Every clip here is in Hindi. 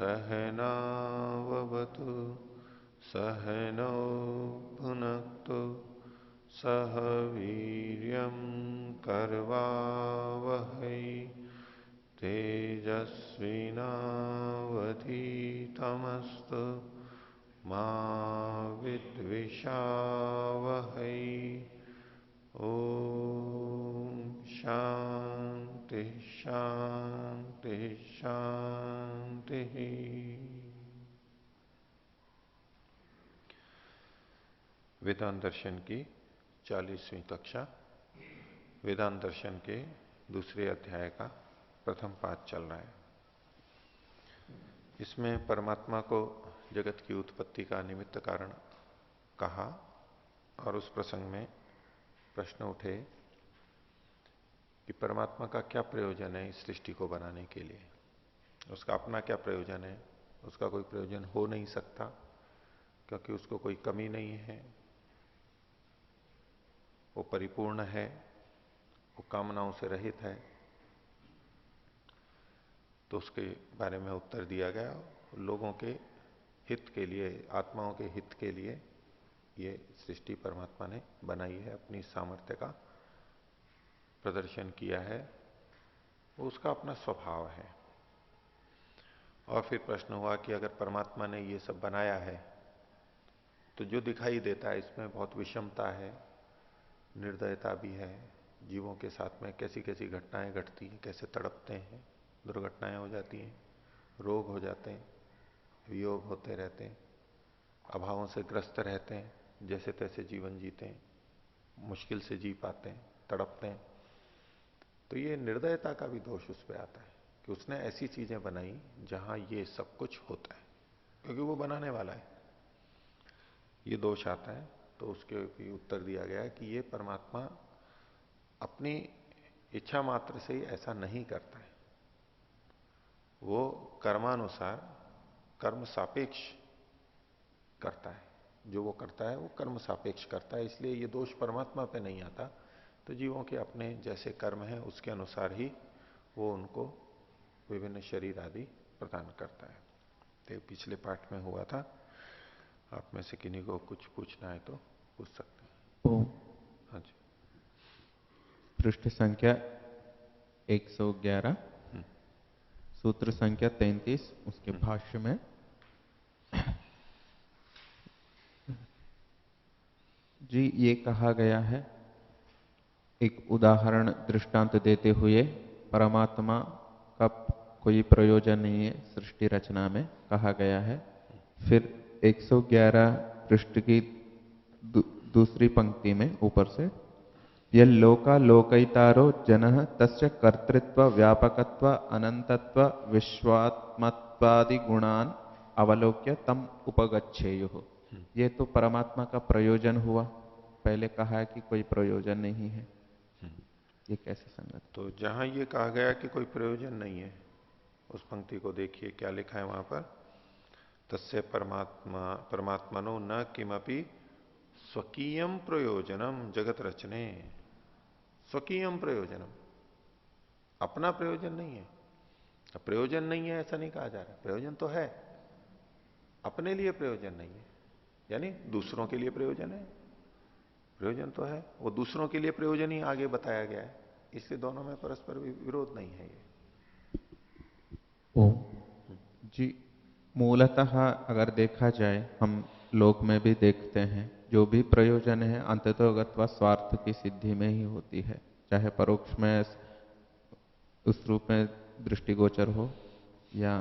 सहनावतु सहनौ भुनक्तु सह वीर्यं करवावहै तेजस्विनावधीतमस्तु मा विद्विषावहै। ओम शांति शांति शांति। वेदांत दर्शन की 40वीं कक्षा वेदांत दर्शन के दूसरे अध्याय का प्रथम पाठ चल रहा है। इसमें परमात्मा को जगत की उत्पत्ति का निमित्त कारण कहा और उस प्रसंग में प्रश्न उठे कि परमात्मा का क्या प्रयोजन है इस सृष्टि को बनाने के लिए। उसका अपना क्या प्रयोजन है? उसका कोई प्रयोजन हो नहीं सकता क्योंकि उसको कोई कमी नहीं है, वो परिपूर्ण है, वो कामनाओं से रहित है। तो उसके बारे में उत्तर दिया गया। लोगों के हित के लिए, आत्माओं के हित के लिए ये सृष्टि परमात्मा ने बनाई है, अपनी सामर्थ्य का प्रदर्शन किया है, वो उसका अपना स्वभाव है। और फिर प्रश्न हुआ कि अगर परमात्मा ने ये सब बनाया है तो जो दिखाई देता है इसमें बहुत विषमता है, निर्दयता भी है। जीवों के साथ में कैसी कैसी घटनाएं घटती हैं, कैसे तड़पते हैं, दुर्घटनाएं हो जाती हैं, रोग हो जाते हैं, वियोग होते रहते हैं, अभावों से ग्रस्त रहते हैं, जैसे तैसे जीवन जीते हैं, मुश्किल से जी पाते हैं, तड़पते हैं। तो ये निर्दयता का भी दोष उस पर आता है कि उसने ऐसी चीजें बनाई जहां ये सब कुछ होता है, क्योंकि वो बनाने वाला है। ये दोष आता है। तो उसके भी उत्तर दिया गया है कि ये परमात्मा अपनी इच्छा मात्र से ही ऐसा नहीं करता है, वो कर्मानुसार कर्म सापेक्ष करता है। जो वो करता है वो कर्म सापेक्ष करता है, इसलिए ये दोष परमात्मा पे नहीं आता। तो जीवों के अपने जैसे कर्म हैं उसके अनुसार ही वो उनको विभिन्न शरीर आदि प्रदान करता है। तो पिछले पाठ में हुआ था। आप में से किन्हीं को कुछ पूछना है तो पूछ सकते हैं। हाँ जी। पृष्ठ संख्या 111, सूत्र संख्या 33, उसके भाष्य में जी ये कहा गया है, एक उदाहरण दृष्टांत देते हुए, परमात्मा का कोई प्रयोजन नहीं है सृष्टि रचना में कहा गया है। फिर 111 पृष्ठ की दूसरी पंक्ति में ऊपर से, यह लोका लोकैतारो जनः तस्य कर्तृत्व व्यापकत्व अनंतत्व विश्वात्मत्वादि गुणान अवलोक्य तम उपगच्छेयुः। ये तो परमात्मा का प्रयोजन हुआ। पहले कहा है कि कोई प्रयोजन नहीं है, ये कैसे संगत? तो जहां ये कहा गया कि कोई प्रयोजन नहीं है, उस पंक्ति को देखिए क्या लिखा है वहां पर। तस्य परमात्मनो न किमपि स्वकीयम प्रयोजनम जगत रचने। स्वकीयम प्रयोजनम, अपना प्रयोजन नहीं है। प्रयोजन नहीं है ऐसा नहीं कहा जा रहा, प्रयोजन तो है, अपने लिए प्रयोजन नहीं है। यानी दूसरों के लिए प्रयोजन है, प्रयोजन तो है, वो दूसरों के लिए प्रयोजन ही आगे बताया गया है, इसलिए दोनों में परस्पर विरोध नहीं है ये। जी मूलतः अगर देखा जाए, हम लोक में भी देखते हैं, जो भी प्रयोजन है अंततोगत्वा स्वार्थ की सिद्धि में ही होती है, चाहे परोक्ष में उस रूप में दृष्टिगोचर हो या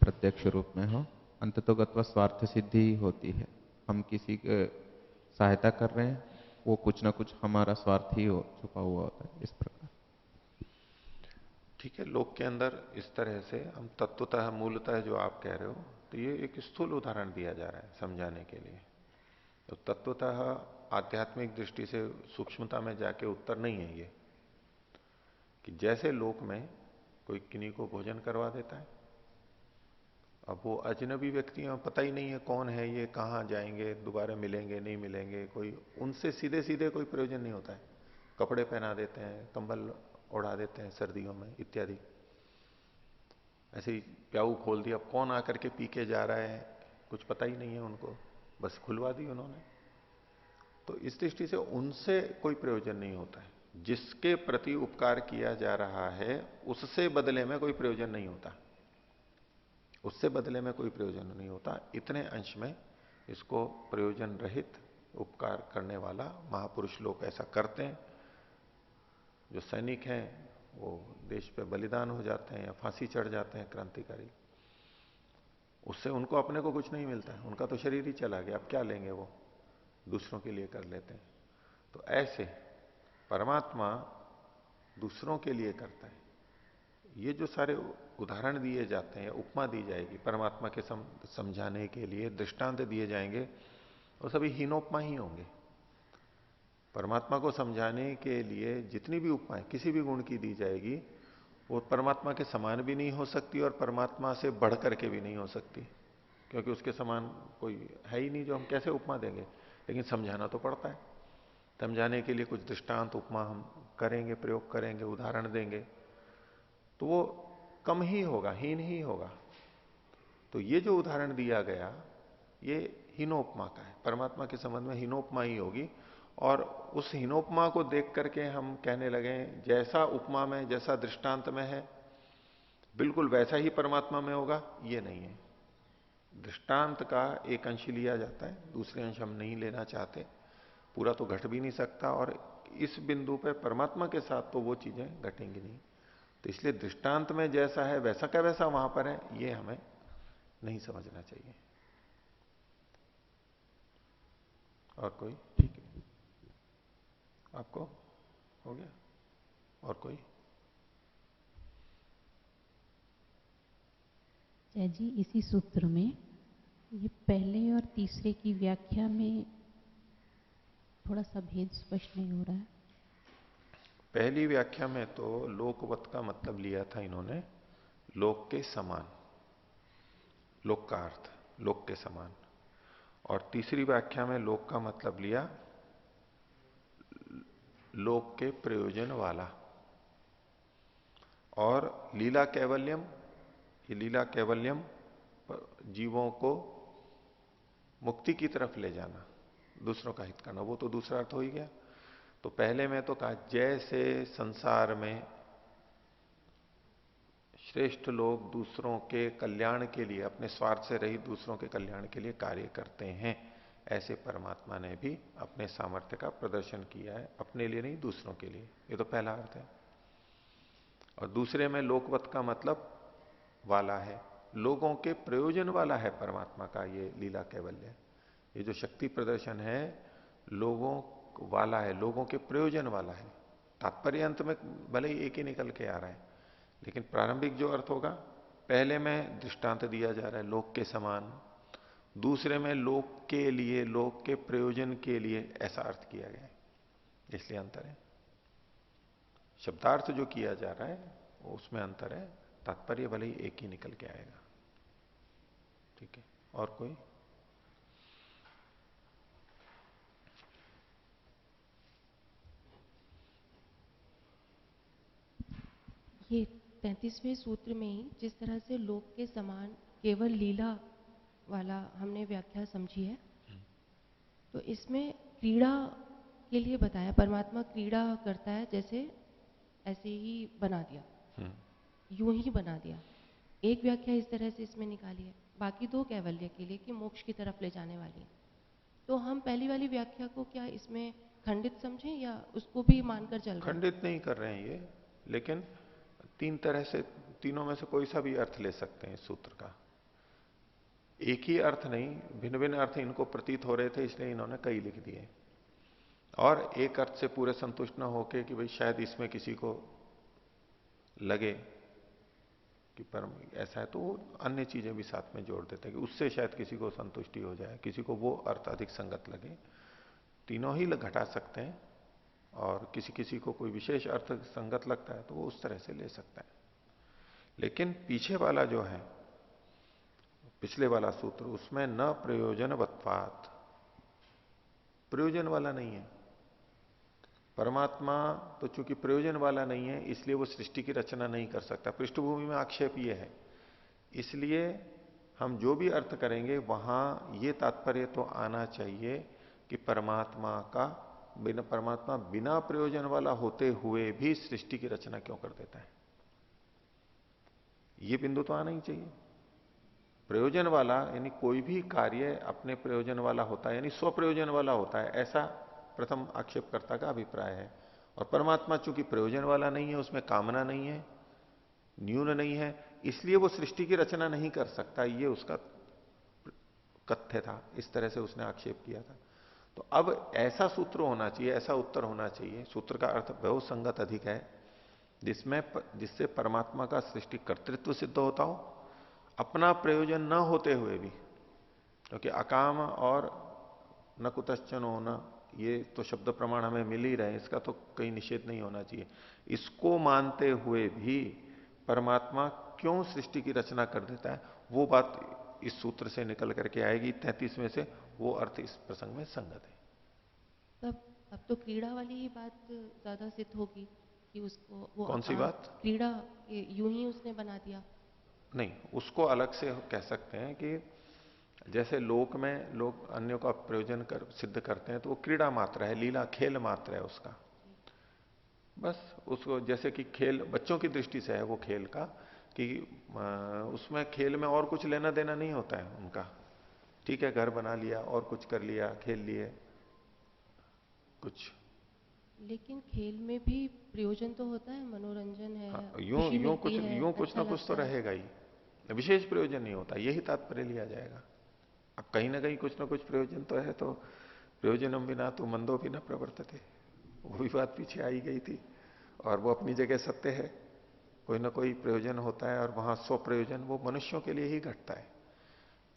प्रत्यक्ष रूप में हो, अंततोगत्वा स्वार्थ सिद्धि ही होती है। हम किसी की सहायता कर रहे हैं, वो कुछ ना कुछ हमारा स्वार्थ ही हो छुपा हुआ होता है, इस प्रकार। ठीक है, लोक के अंदर इस तरह से हम तत्वतः मूलतः जो आप कह रहे हो, तो ये एक स्थूल उदाहरण दिया जा रहा है समझाने के लिए। तो तत्वतः आध्यात्मिक दृष्टि से सूक्ष्मता में जाके उत्तर नहीं है ये, कि जैसे लोक में कोई किन्हीं को भोजन करवा देता है, अब वो अजनबी व्यक्ति हैं, पता ही नहीं है कौन है ये, कहाँ जाएंगे, दोबारा मिलेंगे नहीं मिलेंगे, कोई उनसे सीधे सीधे कोई प्रयोजन नहीं होता है। कपड़े पहना देते हैं, कंबल उड़ा देते हैं सर्दियों में इत्यादि, ऐसे ही प्याऊ खोल दिया, अब कौन आकर के पी के जा रहा है कुछ पता ही नहीं है उनको, बस खुलवा दी उन्होंने। तो इस दृष्टि से उनसे कोई प्रयोजन नहीं होता है। जिसके प्रति उपकार किया जा रहा है उससे बदले में कोई प्रयोजन नहीं होता, उससे बदले में कोई प्रयोजन नहीं होता। इतने अंश में इसको प्रयोजन रहित उपकार करने वाला महापुरुष लोग ऐसा करते हैं। जो सैनिक हैं वो देश पे बलिदान हो जाते हैं या फांसी चढ़ जाते हैं क्रांतिकारी, उससे उनको अपने को कुछ नहीं मिलता है, उनका तो शरीर ही चला गया, अब क्या लेंगे वो, दूसरों के लिए कर लेते हैं। तो ऐसे परमात्मा दूसरों के लिए करता है। ये जो सारे उदाहरण दिए जाते हैं, उपमा दी जाएगी परमात्मा के समझाने के लिए, दृष्टांत दिए जाएंगे, वो सभी हीनोपमा ही होंगे। परमात्मा को समझाने के लिए जितनी भी उपमाएं किसी भी गुण की दी जाएगी, वो परमात्मा के समान भी नहीं हो सकती और परमात्मा से बढ़ करके भी नहीं हो सकती, क्योंकि उसके समान कोई है ही नहीं जो हम कैसे उपमा देंगे। लेकिन समझाना तो पड़ता है, समझाने के लिए कुछ दृष्टांत उपमा हम करेंगे, प्रयोग करेंगे, उदाहरण देंगे, तो वो कम ही होगा, हीन ही होगा। तो ये जो उदाहरण दिया गया ये हीनोपमा का है, परमात्मा के संबंध में हीनोपमा ही होगी। और उस हीनोपमा को देख करके हम कहने लगे जैसा उपमा में, जैसा दृष्टांत में है बिल्कुल वैसा ही परमात्मा में होगा, ये नहीं है। दृष्टांत का एक अंश लिया जाता है, दूसरे अंश हम नहीं लेना चाहते, पूरा तो घट भी नहीं सकता, और इस बिंदु पर परमात्मा के साथ तो वो चीजें घटेंगी नहीं। तो इसलिए दृष्टांत में जैसा है वैसा का वैसा वहां पर है, ये हमें नहीं समझना चाहिए। और कोई? ठीक है, आपको हो गया? और कोई? जय जी, इसी सूत्र में ये पहले और तीसरे की व्याख्या में थोड़ा सा भेद स्पष्ट नहीं हो रहा है। पहली व्याख्या में तो लोकवत का मतलब लिया था इन्होंने, लोक के समान, लोक का अर्थ लोक के समान। और तीसरी व्याख्या में लोक का मतलब लिया लोक के प्रयोजन वाला। और लीला कैवल्यम, ये लीला कैवल्यम जीवों को मुक्ति की तरफ ले जाना, दूसरों का हित करना, वो तो दूसरा अर्थ हो ही गया। तो पहले में तो कहा जैसे संसार में श्रेष्ठ लोग दूसरों के कल्याण के लिए, अपने स्वार्थ से रहित दूसरों के कल्याण के लिए कार्य करते हैं, ऐसे परमात्मा ने भी अपने सामर्थ्य का प्रदर्शन किया है, अपने लिए नहीं दूसरों के लिए। ये तो पहला अर्थ है। और दूसरे में लोकवत का मतलब वाला है, लोगों के प्रयोजन वाला है परमात्मा का ये लीला कैवल्य। ये जो शक्ति प्रदर्शन है लोगों वाला है, लोगों के प्रयोजन वाला है। तात्पर्य अंत में भले ही एक ही निकल के आ रहा है, लेकिन प्रारंभिक जो अर्थ होगा, पहले में दृष्टांत दिया जा रहा है लोक के समान, दूसरे में लोक के लिए, लोक के प्रयोजन के लिए ऐसा अर्थ किया गया है, इसलिए अंतर है। शब्दार्थ जो किया जा रहा है उसमें अंतर है, तात्पर्य भले ही एक ही निकल के आएगा। ठीक है, और कोई? ये 33वें सूत्र में ही जिस तरह से लोक के समान केवल लीला वाला हमने व्याख्या समझी है, तो इसमें क्रीड़ा के लिए बताया, परमात्मा क्रीड़ा करता है जैसे ऐसे ही बना दिया, यूं ही बना दिया। एक व्याख्या इस तरह से इसमें निकाली है, बाकी दो कैवल्य के लिए कि मोक्ष की तरफ ले जाने वाली है। तो हम पहली वाली व्याख्या को क्या इसमें खंडित समझें या उसको भी मानकर चल रहे हैं? खंडित नहीं कर रहे हैं ये, लेकिन तीन तरह से, तीनों में से कोई सा भी अर्थ ले सकते हैं इस सूत्र का। एक ही अर्थ नहीं, भिन्न भिन्न अर्थ इनको प्रतीत हो रहे थे, इसलिए इन्होंने कई लिख दिए। और एक अर्थ से पूरे संतुष्ट न होके कि भाई शायद इसमें किसी को लगे कि परम ऐसा है, तो वो अन्य चीजें भी साथ में जोड़ देते हैं कि उससे शायद किसी को संतुष्टि हो जाए, किसी को वो अर्थ अधिक संगत लगे। तीनों ही घटा सकते हैं, और किसी किसी को कोई विशेष अर्थ संगत लगता है तो वो उस तरह से ले सकता है। लेकिन पीछे वाला जो है, पिछले वाला सूत्र, उसमें न प्रयोजनवत्वात्, प्रयोजन वाला नहीं है परमात्मा। तो चूंकि प्रयोजन वाला नहीं है इसलिए वो सृष्टि की रचना नहीं कर सकता। पृष्ठभूमि में आक्षेप ये है इसलिए हम जो भी अर्थ करेंगे वहां ये तात्पर्य तो आना चाहिए कि परमात्मा बिना प्रयोजन वाला होते हुए भी सृष्टि की रचना क्यों कर देता है, ये बिंदु तो आना ही चाहिए। प्रयोजन वाला यानी कोई भी कार्य अपने प्रयोजन वाला होता है, यानी स्वप्रयोजन वाला होता है, ऐसा प्रथम आक्षेपकर्ता का अभिप्राय है। और परमात्मा चूंकि प्रयोजन वाला नहीं है, उसमें कामना नहीं है, न्यून नहीं है, इसलिए वो सृष्टि की रचना नहीं कर सकता, ये उसका कथ्य था। इस तरह से उसने आक्षेप किया था। तो अब ऐसा सूत्र होना चाहिए, ऐसा उत्तर होना चाहिए, सूत्र का अर्थ बहुत संगत अधिक है, जिससे परमात्मा का सृष्टि कर्तृत्व सिद्ध होता हो, अपना प्रयोजन न होते हुए भी। क्योंकि अकाम और न कुतश्चन होना, ये तो शब्द प्रमाण हमें मिल ही रहे हैं, इसका तो कहीं निषेध नहीं होना चाहिए। इसको मानते हुए भी परमात्मा क्यों सृष्टि की रचना कर देता है, वो बात इस सूत्र से निकल करके आएगी 33वें से, वो अर्थ इस प्रसंग में संगत है। तब अब तो क्रीड़ा वाली ही बात ज्यादा सिद्ध होगी कि उसको वो कौन सी बात? क्रीड़ा यूं ही उसने बना दिया। नहीं, उसको अलग से कह सकते हैं कि जैसे लोक में लोग अन्यों का प्रयोजन सिद्ध करते हैं, तो वो क्रीड़ा मात्र है, लीला खेल मात्र है उसका। बस उसको जैसे कि खेल बच्चों की दृष्टि से है वो खेल का, कि उसमें खेल में और कुछ लेना देना नहीं होता है उनका। ठीक है, घर बना लिया और कुछ कर लिया, खेल लिए कुछ। लेकिन खेल में भी प्रयोजन तो होता है, मनोरंजन है, हाँ, खुशी मिलती है, यूं कुछ अच्छा ना कुछ तो लगता है। रहेगा ही, विशेष प्रयोजन नहीं होता, यही तात्पर्य लिया जाएगा। अब कहीं ना कहीं कुछ ना कुछ प्रयोजन तो है, तो प्रयोजनम बिना तो मंदो भी न प्रवर्तते, वो भी बात पीछे आई गई थी, और वो अपनी जगह सत्य है। कोई ना कोई प्रयोजन होता है, और वहां स्व प्रयोजन वो मनुष्यों के लिए ही घटता है,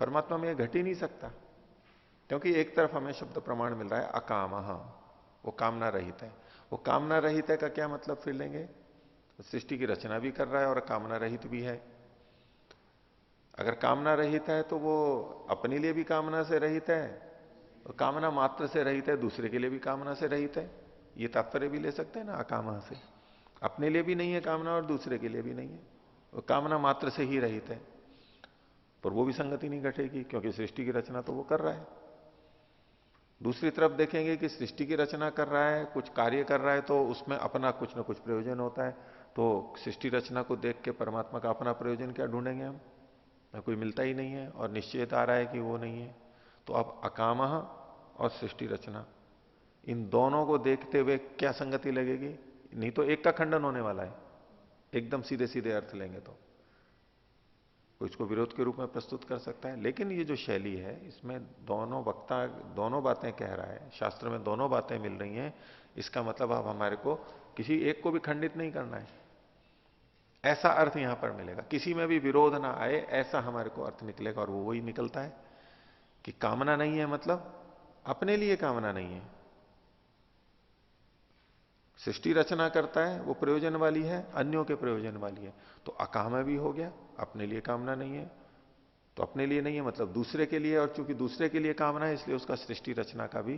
परमात्मा में घट ही नहीं सकता। क्योंकि एक तरफ हमें शब्द प्रमाण मिल रहा है अकाम, वो कामना रहित है। वो कामना रहित है का क्या मतलब फिर लेंगे? सृष्टि की रचना भी कर रहा है और कामना रहित भी है। अगर कामना रहित है तो वो अपने लिए भी कामना से रहित है, और कामना मात्र से रहित है, दूसरे के लिए भी कामना से रहित है। ये तात्पर्य भी ले सकते हैं ना अकामा से, अपने लिए भी नहीं है कामना और दूसरे के लिए भी नहीं है, वो कामना मात्र से ही रहित है। पर वो भी संगति नहीं घटेगी, क्योंकि सृष्टि की रचना तो वो कर रहा है। दूसरी तरफ देखेंगे कि सृष्टि की रचना कर रहा है, कुछ कार्य कर रहा है, तो उसमें अपना कुछ ना कुछ प्रयोजन होता है। तो सृष्टि रचना को देख के परमात्मा का अपना प्रयोजन क्या ढूंढेंगे हम? कोई मिलता ही नहीं है, और निश्चयता आ रहा है कि वो नहीं है। तो अब अकाम और सृष्टि रचना, इन दोनों को देखते हुए क्या संगति लगेगी? नहीं तो एक का खंडन होने वाला है, एकदम सीधे सीधे अर्थ लेंगे तो कोई इसको विरोध के रूप में प्रस्तुत कर सकता है। लेकिन ये जो शैली है, इसमें दोनों वक्ता दोनों बातें कह रहा है, शास्त्र में दोनों बातें मिल रही हैं, इसका मतलब अब हमारे को किसी एक को भी खंडित नहीं करना है, ऐसा अर्थ यहां पर मिलेगा। किसी में भी विरोध ना आए, ऐसा हमारे को अर्थ निकलेगा, और वो वही निकलता है कि कामना नहीं है मतलब अपने लिए कामना नहीं है। सृष्टि रचना करता है, वो प्रयोजन वाली है, अन्यों के प्रयोजन वाली है, तो अकाम भी हो गया, अपने लिए कामना नहीं है। तो अपने लिए नहीं है मतलब दूसरे के लिए, और चूंकि दूसरे के लिए कामना है, इसलिए उसका सृष्टि रचना का भी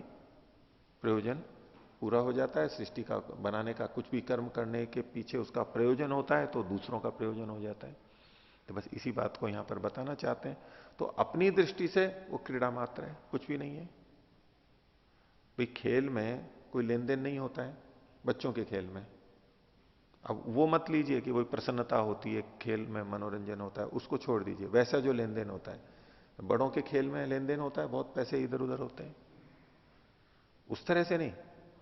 प्रयोजन पूरा हो जाता है। सृष्टि का बनाने का कुछ भी कर्म करने के पीछे उसका प्रयोजन होता है, तो दूसरों का प्रयोजन हो जाता है। तो बस इसी बात को यहां पर बताना चाहते हैं। तो अपनी दृष्टि से वो क्रीड़ा मात्र है, कुछ भी नहीं है। भाई खेल में कोई लेन देन नहीं होता है, बच्चों के खेल में। अब वो मत लीजिए कि वही प्रसन्नता होती है, खेल में मनोरंजन होता है, उसको छोड़ दीजिए। वैसा जो लेन देन होता है, बड़ों के खेल में लेन देन होता है, बहुत पैसे इधर उधर होते हैं, उस तरह से नहीं।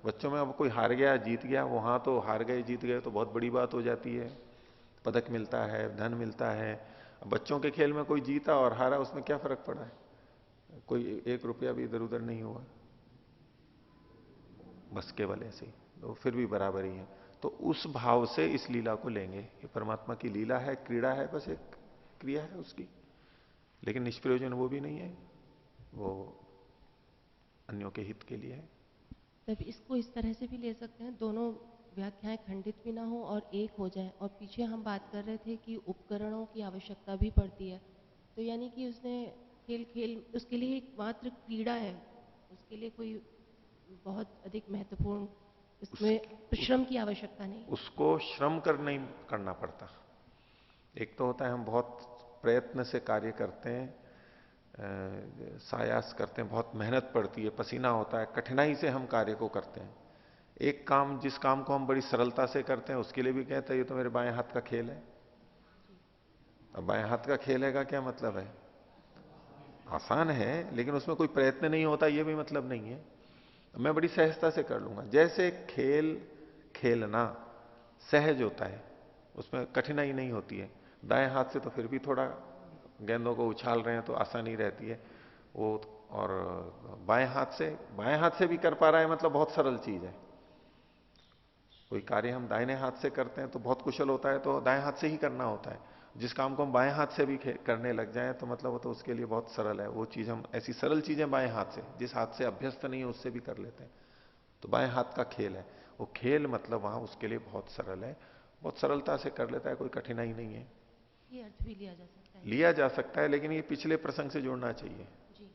बच्चों में अब कोई हार गया जीत गया, वहां तो हार गए जीत गए तो बहुत बड़ी बात हो जाती है, पदक मिलता है, धन मिलता है। बच्चों के खेल में कोई जीता और हारा, उसमें क्या फर्क पड़ा है? कोई 1 रुपया भी इधर उधर नहीं हुआ, बस केवल ऐसे ही, तो फिर भी बराबर ही है। तो उस भाव से इस लीला को लेंगे, ये परमात्मा की लीला है, क्रीड़ा है, बस एक क्रिया है उसकी, लेकिन निष्प्रयोजन वो भी नहीं है, वो अन्यों के हित के लिए है। तब इसको इस तरह से भी ले सकते हैं, दोनों व्याख्याएं खंडित भी ना हो और एक हो जाए। और पीछे हम बात कर रहे थे कि उपकरणों की आवश्यकता भी पड़ती है, तो यानी कि उसने खेल उसके लिए एक मात्र क्रीड़ा है, उसके लिए कोई बहुत अधिक महत्वपूर्ण उसमें श्रम की आवश्यकता नहीं। उसको श्रम कर नहीं करना पड़ता। एक तो होता है हम बहुत प्रयत्न से कार्य करते हैं, सायास करते हैं, बहुत मेहनत पड़ती है, पसीना होता है, कठिनाई से हम कार्य को करते हैं। एक काम, जिस काम को हम बड़ी सरलता से करते हैं उसके लिए भी कहते हैं ये तो मेरे बाएं हाथ का खेल है। अब बाएं हाथ का खेल है का क्या मतलब है? आसान है, लेकिन उसमें कोई प्रयत्न नहीं होता, ये भी मतलब नहीं है। मैं बड़ी सहजता से कर लूंगा। जैसे खेल खेलना सहज होता है, उसमें कठिनाई नहीं होती है। दाएं हाथ से तो फिर भी थोड़ा गेंदों को उछाल रहे हैं तो आसानी रहती है वो, और बाएं हाथ से भी कर पा रहा है मतलब बहुत सरल चीज है। कोई कार्य हम दाहिने हाथ से करते हैं तो बहुत कुशल होता है, तो दाएं हाथ से ही करना होता है। जिस काम को हम बाएं हाथ से भी करने लग जाएं तो मतलब वो तो उसके लिए बहुत सरल है वो चीज। हम ऐसी सरल चीजें बाएं हाथ से, जिस हाथ से अभ्यस्त नहीं है उससे भी कर लेते हैं, तो बाएं हाथ का खेल है वो। खेल मतलब वहां उसके लिए बहुत सरल है, बहुत सरलता से कर लेता है, कोई कठिनाई नहीं है। ये अर्थ भी लिया जा सकता है। लिया जा सकता है, लेकिन ये पिछले प्रसंग से जुड़ना चाहिए। जी,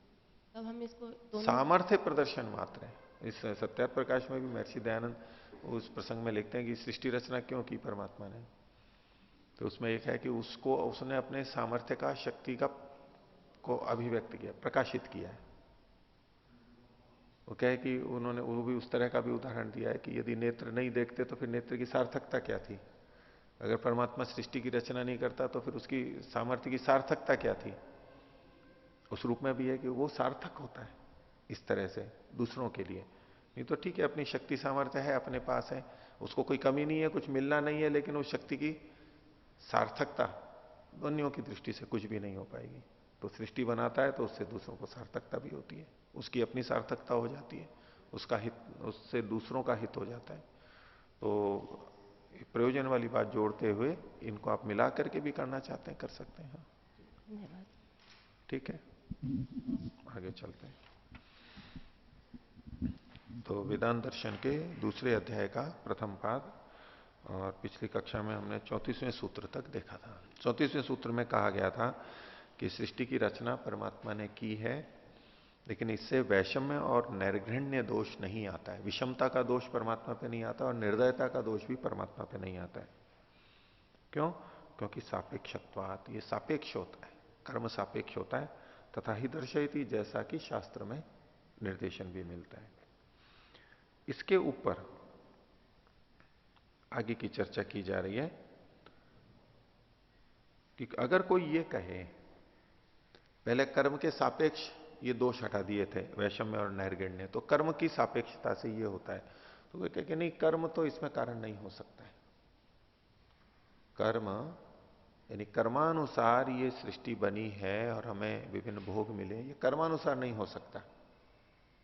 तब हम इसको दोनों। सामर्थ्य प्रदर्शन मात्र है। इस सत्यार्थ प्रकाश में भी महर्षि दयानंद उस प्रसंग में लिखते हैं कि सृष्टि रचना क्यों की परमात्मा ने, तो उसमें एक है कि उसने अपने सामर्थ्य का, शक्ति का को अभिव्यक्त किया, प्रकाशित किया है। वो कहे कि उन्होंने वो भी उस तरह का भी उदाहरण दिया है कि यदि नेत्र नहीं देखते तो फिर नेत्र की सार्थकता क्या थी? अगर परमात्मा सृष्टि की रचना नहीं करता तो फिर उसकी सामर्थ्य की सार्थकता क्या थी? उस रूप में भी है कि वो सार्थक होता है इस तरह से दूसरों के लिए। नहीं तो ठीक है, अपनी शक्ति सामर्थ्य है, अपने पास है, उसको कोई कमी नहीं है, कुछ मिलना नहीं है, लेकिन उस शक्ति की सार्थकता दोनों की दृष्टि से कुछ भी नहीं हो पाएगी। तो सृष्टि बनाता है तो उससे दूसरों को सार्थकता भी होती है, उसकी अपनी सार्थकता हो जाती है, उसका हित, उससे दूसरों का हित हो जाता है। तो प्रयोजन वाली बात जोड़ते हुए इनको आप मिला करके भी करना चाहते हैं कर सकते हैं। हाँ धन्यवाद। ठीक है, आगे चलते हैं। तो वेदांत दर्शन के दूसरे अध्याय का प्रथम पाद, और पिछली कक्षा में हमने 34वें सूत्र तक देखा था। 34वें सूत्र में कहा गया था कि सृष्टि की रचना परमात्मा ने की है, लेकिन इससे वैषम्य और नैर्घृण्य दोष नहीं आता है। विषमता का दोष परमात्मा पे नहीं आता और निर्दयता का दोष भी परमात्मा पे नहीं आता है। क्यों? क्योंकि सापेक्षत्वात्, ये सापेक्ष होता है, कर्म सापेक्ष होता है। तथा ही दर्शयति, जैसा कि शास्त्र में निर्देशन भी मिलता है। इसके ऊपर आगे की चर्चा की जा रही है कि अगर कोई ये कहे, पहले कर्म के सापेक्ष ये दोष हटा दिए थे वैषम्य और नैर्गण्य, तो कर्म की सापेक्षता से ये होता है, तो वे कहे कि नहीं, कर्म तो इसमें कारण नहीं हो सकता है। कर्म यानी कर्मानुसार ये सृष्टि बनी है और हमें विभिन्न भोग मिले, ये कर्मानुसार नहीं हो सकता।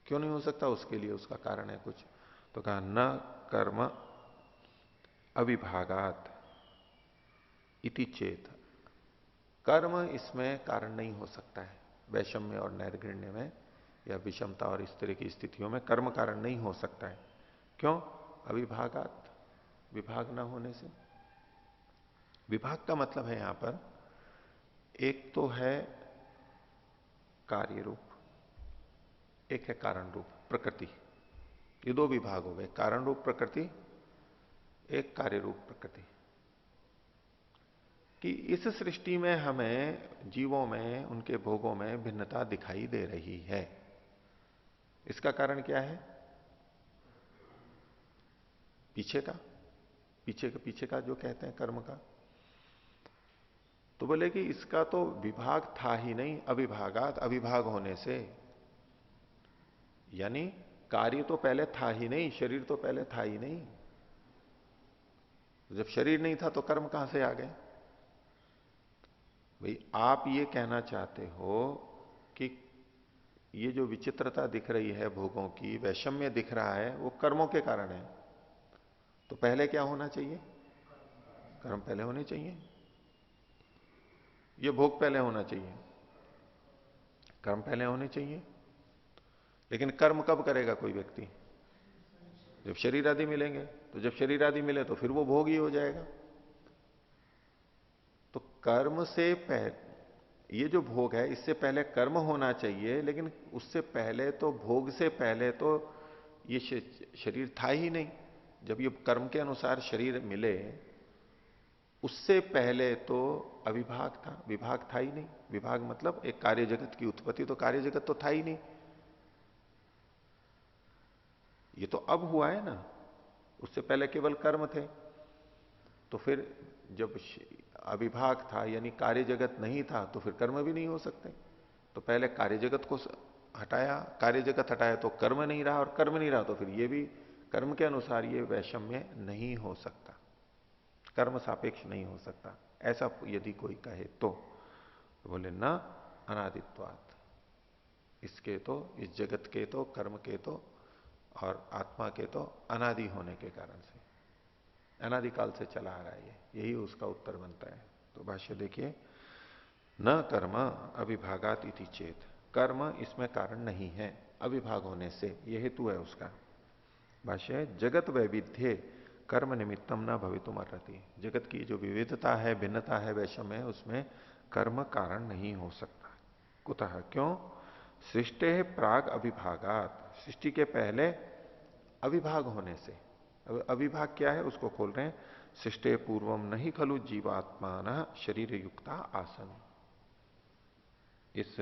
क्यों नहीं हो सकता? उसके लिए उसका कारण है कुछ। तो कहा न कर्म अविभागात इति चेत, कर्म इसमें कारण नहीं हो सकता है। वैषम्य और नैर्घण्य में या विषमता और इस तरह की स्थितियों में कर्म कारण नहीं हो सकता है। क्यों? अविभागात, विभाग ना होने से। विभाग का मतलब है यहां पर, एक तो है कार्य रूप, एक है कारण रूप प्रकृति। ये दो विभाग हो गए, कारण रूप प्रकृति, एक कार्य रूप प्रकृति। कि इस सृष्टि में हमें जीवों में, उनके भोगों में भिन्नता दिखाई दे रही है। इसका कारण क्या है? पीछे का जो कहते हैं कर्म का, तो बोले कि इसका तो विभाग था ही नहीं, अविभागात, अविभाग होने से। यानी कार्य तो पहले था ही नहीं, शरीर तो पहले था ही नहीं। जब शरीर नहीं था तो कर्म कहां से आ गए? भाई आप ये कहना चाहते हो कि ये जो विचित्रता दिख रही है भोगों की, वैषम्य दिख रहा है, वो कर्मों के कारण है। तो पहले क्या होना चाहिए? कर्म पहले होने चाहिए, ये भोग पहले होना चाहिए, कर्म पहले होने चाहिए। लेकिन कर्म कब करेगा कोई व्यक्ति? जब शरीर आदि मिलेंगे। तो जब शरीर आदि मिले तो फिर वो भोग ही हो जाएगा। तो कर्म से पहले, ये जो भोग है इससे पहले कर्म होना चाहिए, लेकिन उससे पहले तो, भोग से पहले तो ये शरीर था ही नहीं। जब ये कर्म के अनुसार शरीर मिले उससे पहले तो अविभाग था, विभाग था ही नहीं। विभाग मतलब एक कार्य जगत की उत्पत्ति, तो कार्य जगत तो था ही नहीं। ये तो अब हुआ है ना, उससे पहले केवल कर्म थे। तो फिर जब अविभाग था यानी कार्य जगत नहीं था, तो फिर कर्म भी नहीं हो सकते। तो पहले कार्य जगत को हटाया, कार्य जगत हटाया तो कर्म नहीं रहा, और कर्म नहीं रहा तो फिर ये भी कर्म के अनुसार ये वैषम्य नहीं हो सकता, कर्म सापेक्ष नहीं हो सकता। ऐसा यदि कोई कहे तो बोले न अनादित्वात्, इसके तो, इस जगत के तो, कर्म के तो और आत्मा के तो अनादि होने के कारण से, अनादिकाल से चला आ रहा है, यही उसका उत्तर बनता है। तो भाष्य देखिए, न कर्म अविभागात इति चेत, कर्म इसमें कारण नहीं है अविभाग होने से, यह हेतु है उसका। भाष्य, जगत वैविध्य कर्म निमित्तम न भवितुम अर्हति, जगत की जो विविधता है, भिन्नता है, वैषम्य है, उसमें कर्म कारण नहीं हो सकता। कुतः, क्यों? सृष्टि प्राग अविभागात, सृष्टि के पहले अविभाग होने से। अब अविभाग क्या है उसको खोल रहे हैं। सृष्टि पूर्वम नहीं खलु जीवात्मान शरीर युक्ता आसन, इस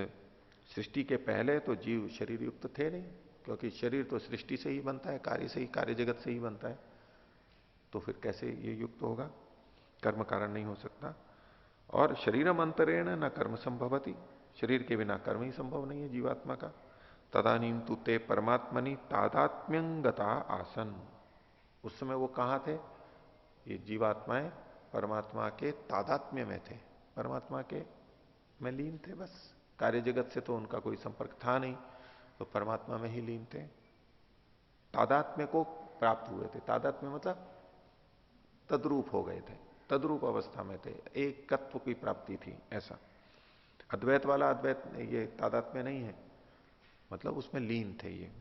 सृष्टि के पहले तो जीव शरीर युक्त थे नहीं, क्योंकि शरीर तो सृष्टि से ही बनता है, कार्य से ही, कार्य जगत से ही बनता है। तो फिर कैसे ये युक्त होगा? कर्म कारण नहीं हो सकता। और शरीरम अंतरेण न कर्म संभवती, शरीर के बिना कर्म ही संभव नहीं है जीवात्मा का। तदानीम तु ते परमात्मनि तादात्म्यंगता आसन, उस समय वो कहां थे? ये जीवात्माएं परमात्मा के तादात्म्य में थे, परमात्मा के में लीन थे बस। कार्य जगत से तो उनका कोई संपर्क था नहीं, तो परमात्मा में ही लीन थे, तादात्म्य को प्राप्त हुए थे। तादात्म्य मतलब तद्रूप हो गए थे, तद्रूप अवस्था में थे, एक तत्व की प्राप्ति थी ऐसा। अद्वैत वाला अद्वैत ये तादात्म्य नहीं है, मतलब उसमें लीन थे ये।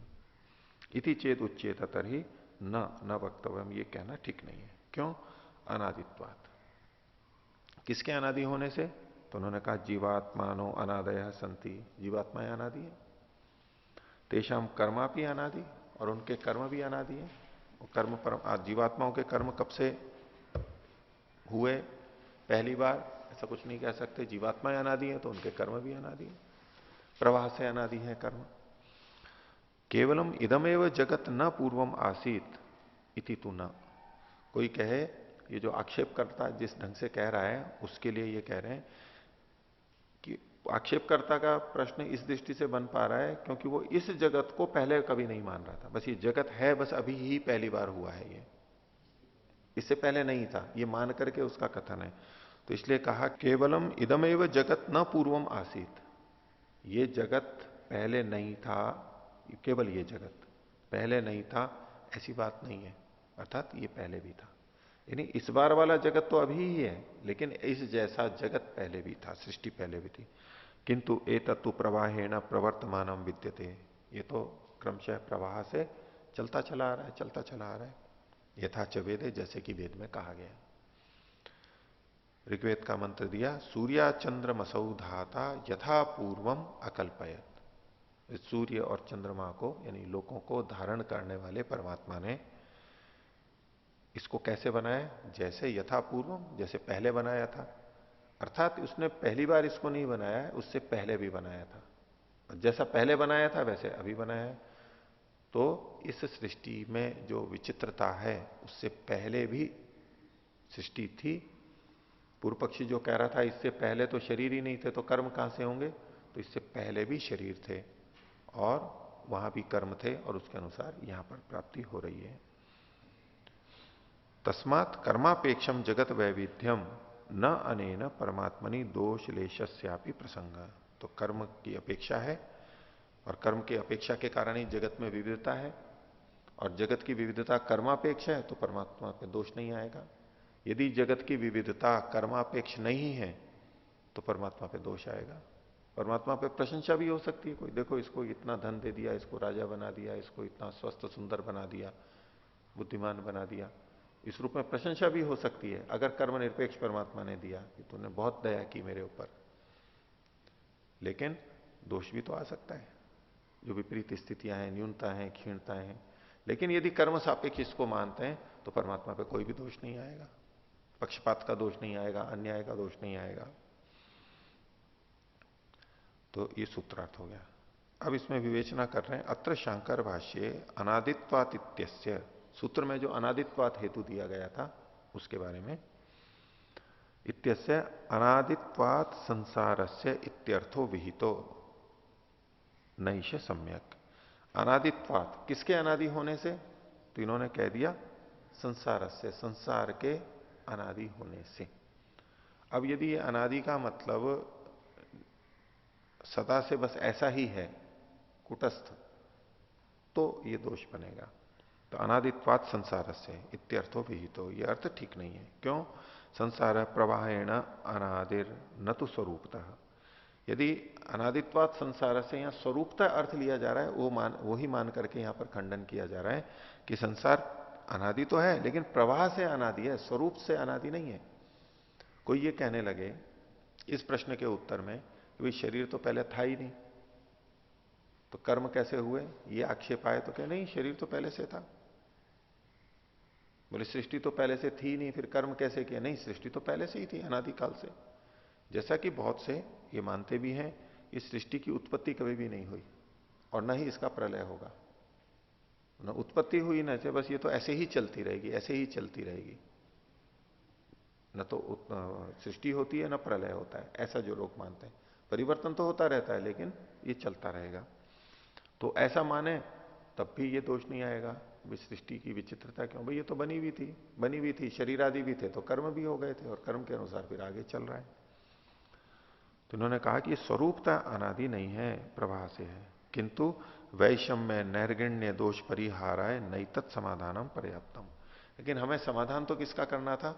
इति चेत उच्चेत तरही न वक्तव्यम, ये कहना ठीक नहीं है। क्यों? अनादित्वात्, किसके अनादि होने से? तो उन्होंने कहा जीवात्मानो अनादय संति, जीवात्माएं अनादि है। तेषाम कर्मा भी अनादि, और उनके कर्म भी अनादि है। कर्म जीवात्माओं के कर्म कब से हुए? पहली बार ऐसा कुछ नहीं कह सकते। जीवात्माएं अनादि है तो उनके कर्म भी अनादि है, प्रवाह से अनादि है कर्म। केवलम इदमेव जगत न पूर्वम आसीत इति तु न, कोई कहे, ये जो आक्षेप करता जिस ढंग से कह रहा है उसके लिए ये कह रहे हैं कि आक्षेपकर्ता का प्रश्न इस दृष्टि से बन पा रहा है क्योंकि वो इस जगत को पहले कभी नहीं मान रहा था। बस ये जगत है, बस अभी ही पहली बार हुआ है, ये इससे पहले नहीं था, ये मान करके उसका कथन है। तो इसलिए कहा केवलम इदमेव जगत न पूर्वम आसीत, ये जगत पहले नहीं था, केवल ये जगत पहले नहीं था ऐसी बात नहीं है, अर्थात ये पहले भी था। यानी इस बार वाला जगत तो अभी ही है, लेकिन इस जैसा जगत पहले भी था, सृष्टि पहले भी थी। किंतु ए तत्व प्रवाहेण प्रवर्तमानम विद्यते, ये तो क्रमशः प्रवाह से चलता चला आ रहा है, चलता चला आ रहा है। यथा च वेद, जैसे कि वेद में कहा गया। ऋग्वेद का मंत्र दिया, सूर्या चंद्रमसौ धाता यथा पूर्वम अकल्पयत, सूर्य और चंद्रमा को यानी लोगों को धारण करने वाले परमात्मा ने इसको कैसे बनाया? जैसे यथा पूर्वम, जैसे पहले बनाया था। अर्थात उसने पहली बार इसको नहीं बनाया है, उससे पहले भी बनाया था, और जैसा पहले बनाया था वैसे अभी बनाया है। तो इस सृष्टि में जो विचित्रता है उससे पहले भी सृष्टि थी। पूर्व पक्षी जो कह रहा था इससे पहले तो शरीर ही नहीं थे, तो कर्म कहां से होंगे? तो इससे पहले भी शरीर थे और वहां भी कर्म थे, और उसके अनुसार यहां पर प्राप्ति हो रही है। तस्मात् कर्मापेक्षम जगत वैविध्यम न अनेन परमात्मनि दोष लेशस्यापि प्रसंग, तो कर्म की अपेक्षा है, और कर्म की अपेक्षा के कारण ही जगत में विविधता है, और जगत की विविधता कर्मापेक्ष है तो परमात्मा पे दोष नहीं आएगा। यदि जगत की विविधता कर्मापेक्ष नहीं है तो परमात्मा पे दोष आएगा। परमात्मा पे प्रशंसा भी हो सकती है, कोई देखो इसको इतना धन दे दिया, इसको राजा बना दिया, इसको इतना स्वस्थ सुंदर बना दिया, बुद्धिमान बना दिया, इस रूप में प्रशंसा भी हो सकती है अगर कर्म निरपेक्ष परमात्मा ने दिया कि तूने बहुत दया की मेरे ऊपर। लेकिन दोष भी तो आ सकता है, जो विपरीत स्थितियां हैं, न्यूनता है, क्षीणता है। लेकिन यदि कर्म सापेक्ष इसको मानते हैं तो परमात्मा पे कोई भी दोष नहीं आएगा। पक्षपात का दोष नहीं आएगा, अन्याय का दोष नहीं आएगा। तो ये सूत्रार्थ हो गया। अब इसमें विवेचना कर रहे हैं, अत्र शंकर भाष्ये अनादित्वात इत्यस्य, सूत्र में जो अनादित्वात हेतु दिया गया था उसके बारे में, इत्यस्य अनादित्वात संसारस्य इत्यर्थो विहितो नैष सम्यक। अनादित्वात, किसके अनादि होने से? तो इन्होंने कह दिया संसारस्य, संसार के अनादि होने से। अब यदि ये अनादि का मतलब सदा से बस ऐसा ही है, कुटस्थ, तो ये दोष बनेगा। तो अनादित्वात संसार से इत्यर्थो विहितो, ये अर्थ ठीक नहीं है। क्यों? संसार प्रवाहेण अनादिर न तो स्वरूपतः। यदि अनादित्वात संसार से यहां स्वरूपता अर्थ लिया जा रहा है, वो ही मान करके यहां पर खंडन किया जा रहा है कि संसार अनादि तो है लेकिन प्रवाह से अनादि है, स्वरूप से अनादि नहीं है। कोई ये कहने लगे इस प्रश्न के उत्तर में कि भाई शरीर तो पहले था ही नहीं, तो कर्म कैसे हुए? ये आक्षेप आए तो कहे नहीं, शरीर तो पहले से था। बोले सृष्टि तो पहले से थी नहीं, फिर कर्म कैसे किया? नहीं, सृष्टि तो पहले से ही थी, अनादिकाल से। जैसा कि बहुत से ये मानते भी हैं कि सृष्टि की उत्पत्ति कभी भी नहीं हुई और न ही इसका प्रलय होगा। न उत्पत्ति हुई न से, बस ये तो ऐसे ही चलती रहेगी, ऐसे ही चलती रहेगी। न तो सृष्टि होती है न प्रलय होता है, ऐसा जो लोग मानते हैं। परिवर्तन तो होता रहता है लेकिन ये चलता रहेगा। तो ऐसा माने तब भी ये दोष नहीं आएगा। सृष्टि की विचित्रता क्यों? भाई ये तो बनी हुई थी, शरीर आदि भी थे, तो कर्म भी हो गए थे और कर्म के अनुसार फिर आगे चल रहा है। तो उन्होंने कहा कि स्वरूपता अनादि नहीं है, प्रवाह से है। किंतु वैषम्य नैर्गण्य दोष परिहाराय नैतत् समाधानम पर्याप्तम। लेकिन हमें समाधान तो किसका करना था?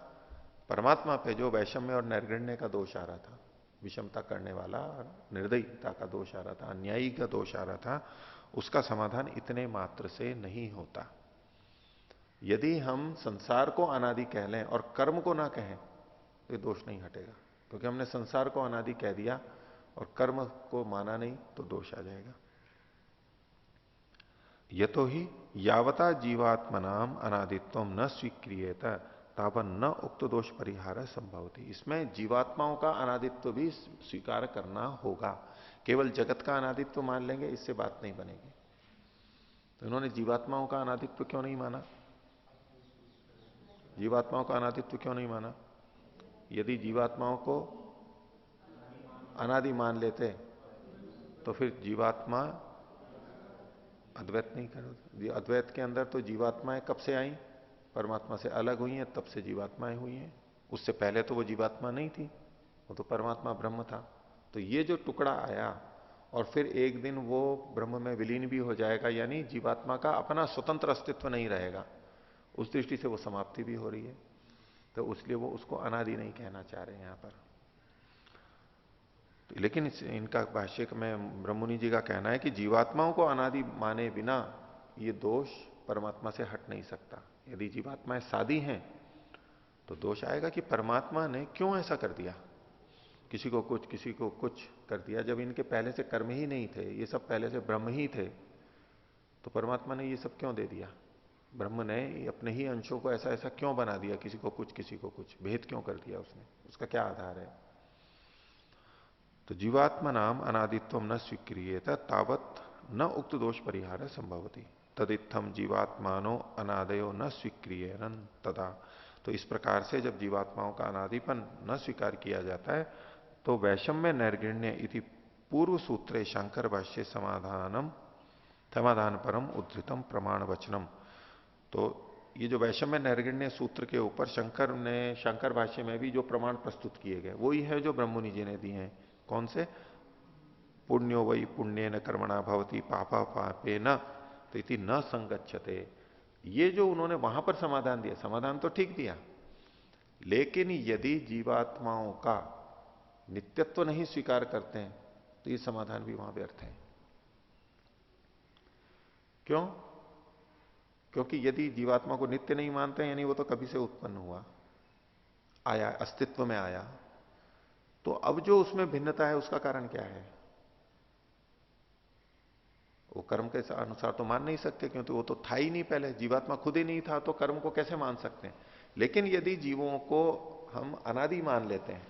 परमात्मा पे जो वैषम्य और नैर्गण्य का दोष आ रहा था, विषमता करने वाला और निर्दयता का दोष आ रहा था, अन्यायी का दोष आ रहा था, उसका समाधान इतने मात्र से नहीं होता। यदि हम संसार को अनादि कह लें और कर्म को ना कहें तो ये दोष नहीं हटेगा, क्योंकि हमने संसार को अनादि कह दिया और कर्म को माना नहीं तो दोष आ जाएगा। यतो ही यावता जीवात्मनाम अनादित्व न स्वीक्रियेत तावन न उक्त दोष परिहार संभवती। इसमें जीवात्माओं का अनादित्व भी स्वीकार करना होगा। केवल जगत का अनादित्व मान लेंगे इससे बात नहीं बनेगी। तो इन्होंने जीवात्माओं का अनादित्व क्यों नहीं माना? जीवात्माओं का अनादित्व क्यों नहीं माना? यदि जीवात्माओं को अनादि मान लेते तो फिर जीवात्मा अद्वैत नहीं कर। अद्वैत के अंदर तो जीवात्माएं कब से आई? परमात्मा से अलग हुई हैं तब से जीवात्माएं हुई हैं। उससे पहले तो वो जीवात्मा नहीं थी, वो तो परमात्मा ब्रह्म था। तो ये जो टुकड़ा आया और फिर एक दिन वो ब्रह्म में विलीन भी हो जाएगा, यानी जीवात्मा का अपना स्वतंत्र अस्तित्व नहीं रहेगा, उस दृष्टि से वो समाप्ति भी हो रही है। तो उसलिए वो उसको अनादि नहीं कहना चाह रहे हैं यहां पर। तो लेकिन इनका भाष्य में ब्रह्ममुनि जी का कहना है कि जीवात्माओं को अनादि माने बिना ये दोष परमात्मा से हट नहीं सकता। यदि जीवात्माएं सादी हैं तो दोष आएगा कि परमात्मा ने क्यों ऐसा कर दिया, किसी को कुछ किसी को कुछ कर दिया, जब इनके पहले से कर्म ही नहीं थे, ये सब पहले से ब्रह्म ही थे, तो परमात्मा ने ये सब क्यों दे दिया? ब्रह्म ने अपने ही अंशों को ऐसा ऐसा क्यों बना दिया, किसी को कुछ किसी को कुछ, भेद क्यों कर दिया उसने? उसका क्या आधार है? तो जीवात्मा नाम अनादित्व न स्वीक्रियेत तावत न उक्त दोष परिहार संभवती तदित्थम जीवात्मानो अनादयो न स्वीक्रियन तदा। तो इस प्रकार से जब जीवात्माओं का अनादिपन न स्वीकार किया जाता है तो वैषम्य नैर्गण्य इति पूर्व सूत्रे शंकर भाष्य समाधान परम उद्धृतम प्रमाण वचनम। तो ये जो वैषम्य नैर्गण्य सूत्र के ऊपर शंकर भाष्य में भी जो प्रमाण प्रस्तुत किए गए वही है जो ब्रह्ममुनि जी ने दिए हैं। कौन से? पुण्यो वही पुण्य न कर्मणा भवती पापा पापे न तो इति न संगच्छते। ये जो उन्होंने वहां पर समाधान दिया, समाधान तो ठीक दिया, लेकिन यदि जीवात्माओं का नित्यत्व नहीं स्वीकार करते हैं तो ये समाधान भी वहां व्यर्थ है। क्यों? क्योंकि यदि जीवात्मा को नित्य नहीं मानते यानी वो तो कभी से उत्पन्न हुआ, आया, अस्तित्व में आया, तो अब जो उसमें भिन्नता है उसका कारण क्या है? वो कर्म के अनुसार तो मान नहीं सकते, क्योंकि वो तो था ही नहीं पहले, जीवात्मा खुद ही नहीं था, तो कर्म को कैसे मान सकते हैं? लेकिन यदि जीवों को हम अनादि मान लेते हैं,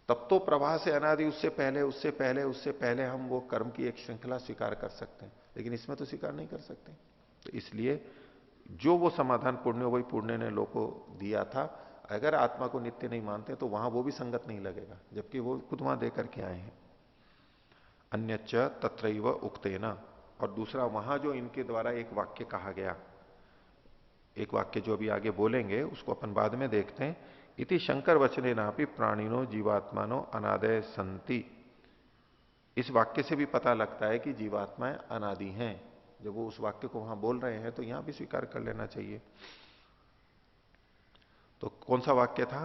तब तो प्रवाह से अनादि, उससे पहले उससे पहले उससे पहले हम वो कर्म की एक श्रृंखला स्वीकार कर सकते हैं, लेकिन इसमें तो स्वीकार नहीं कर सकते। तो इसलिए जो वो समाधान पुण्य वही पुण्य ने लोग को दिया था, अगर आत्मा को नित्य नहीं मानते तो वहां वो भी संगत नहीं लगेगा, जबकि वो खुद वहां दे करके आए हैं। अन्यच्च तत्रैव उक्तेना, और दूसरा वहां जो इनके द्वारा एक वाक्य कहा गया, एक वाक्य जो अभी आगे बोलेंगे उसको अपन बाद में देखते हैं। इति शंकर वचने नापि प्राणिनो जीवात्मानो अनादय संति, इस वाक्य से भी पता लगता है कि जीवात्माएं अनादि हैं। जब वो उस वाक्य को वहां बोल रहे हैं तो यहां भी स्वीकार कर लेना चाहिए। तो कौन सा वाक्य था?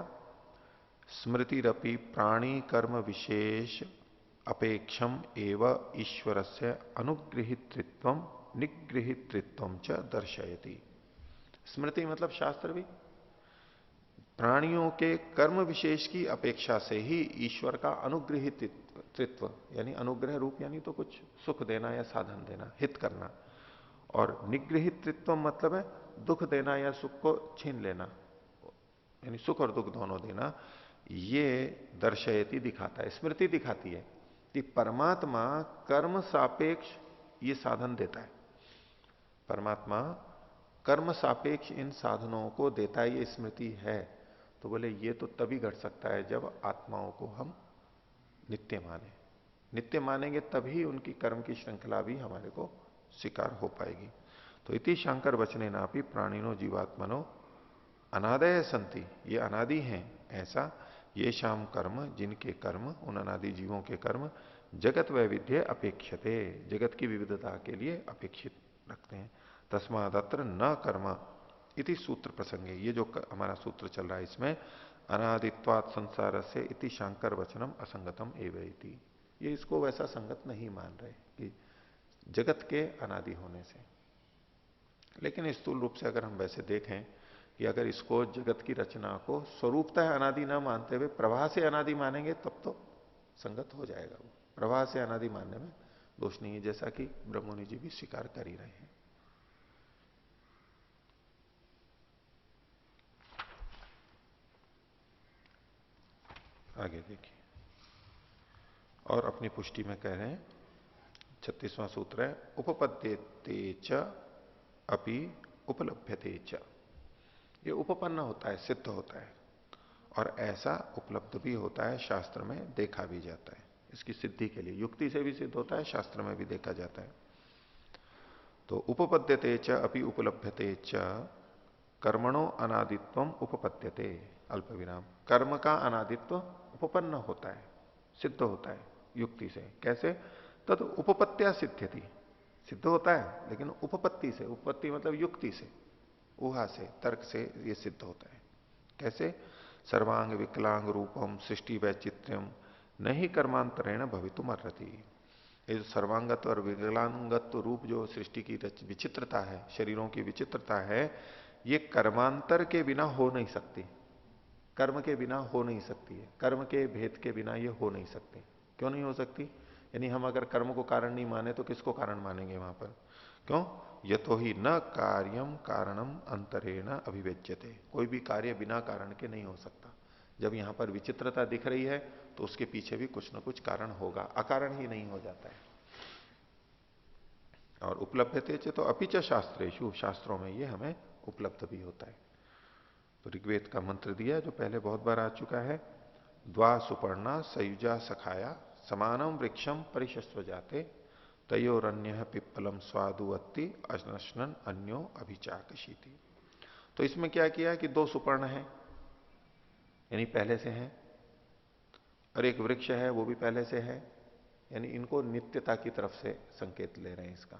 स्मृतिरपि प्राणी कर्म विशेष अपेक्षम एव ईश्वरस्य अनुगृहीतृत्व निगृहीतृत्व च दर्शयति। स्मृति मतलब शास्त्र भी प्राणियों के कर्म विशेष की अपेक्षा से ही ईश्वर का अनुगृहीतृत्व, यानी अनुग्रह रूप, यानी तो कुछ सुख देना या साधन देना, हित करना, और निगृहीतृत्व मतलब है दुख देना या सुख को छीन लेना, यानी सुख और दुख दोनों देना। ये दर्शयति दिखाता है, स्मृति दिखाती है कि परमात्मा कर्म सापेक्ष ये साधन देता है। परमात्मा कर्म सापेक्ष इन साधनों को देता है, ये स्मृति है। तो बोले ये तो तभी घट सकता है जब आत्माओं को हम नित्य माने। नित्य मानेंगे तभी उनकी कर्म की श्रृंखला भी हमारे को स्वीकार हो पाएगी। तो इति शंकर वचने नापि प्राणिनो जीवात्मनो अनादय संति, ये अनादि हैं ऐसा, ये शाम कर्म, जिनके कर्म, उन अनादि जीवों के कर्म जगत वैविध्य अपेक्षते, जगत की विविधता के लिए अपेक्षित रखते हैं। तस्मादत्र न कर्म इति सूत्र प्रसंगे, ये जो हमारा सूत्र चल रहा है इसमें अनादित्वात् संसार से इति शंकर वचनम असंगतम एवं इति, ये इसको वैसा संगत नहीं मान रहे कि जगत के अनादि होने से। लेकिन स्थूल रूप से अगर हम वैसे देखें कि अगर इसको जगत की रचना को स्वरूपतः अनादि ना मानते हुए प्रवाह से अनादि मानेंगे तब तो संगत हो जाएगा। वो प्रवाह से अनादि मानने में दोष नहीं है, जैसा कि ब्रह्ममुनि जी भी स्वीकार कर ही रहे हैं। आगे देखिए, और अपनी पुष्टि में कह रहे हैं 36वां सूत्र है, उपपद्यते च अपि उपलभ्यते च, ये उपपन्न होता है, सिद्ध होता है, और ऐसा उपलब्ध भी होता है, शास्त्र में देखा भी जाता है। इसकी सिद्धि के लिए युक्ति से भी सिद्ध होता है, शास्त्र में भी देखा जाता है। तो उपपद्यते च अपि उपलभ्यते च कर्मणो अनादित्वम उपपद्यते, अल्प विराम, कर्म का अनादित्व उपपन्न होता है, सिद्ध होता है युक्ति से। कैसे? तद उपपत्त्या सिद्ध्यति, सिद्ध होता है लेकिन उपपत्ति से, उपपत्ति मतलब युक्ति से, ऊहा से, तर्क से ये सिद्ध होता है। कैसे? सर्वांग विकलांग रूपम सृष्टि वैचित्र्यम नहीं कर्मांतरेण भवितुम अर्हति, ये जो सर्वांगत्व और विकलांगत्व रूप जो सृष्टि की विचित्रता है, शरीरों की विचित्रता है, ये कर्मांतर के बिना हो नहीं सकती, कर्म के बिना हो नहीं सकती है, कर्म के भेद के बिना ये हो नहीं सकती। क्यों नहीं हो सकती? यानी हम अगर कर्म को कारण नहीं माने तो किसको कारण मानेंगे वहां पर? क्यों? यतो ही न कार्यम कारणम अंतरेण अभिव्यज्यते, कोई भी कार्य बिना कारण के नहीं हो सकता। जब यहां पर विचित्रता दिख रही है तो उसके पीछे भी कुछ ना कुछ कारण होगा, अकारण ही नहीं हो जाता है। और उपलब्धते तो अपिच शास्त्रेषु, शास्त्रों में ये हमें उपलब्ध भी होता है। तो ऋग्वेद का मंत्र दिया जो पहले बहुत बार आ चुका है, द्वा सुपर्णा सयुजा सखाया समानम वृक्षम परिशस्व जाते तयोरन्य पिप्पलम स्वादुवत्ति अश्नन अन्यो अभिचाकशीति। तो इसमें क्या किया कि दो सुपर्ण है, यानी पहले से है, और एक वृक्ष है वो भी पहले से है, यानी इनको नित्यता की तरफ से संकेत ले रहे हैं इसका।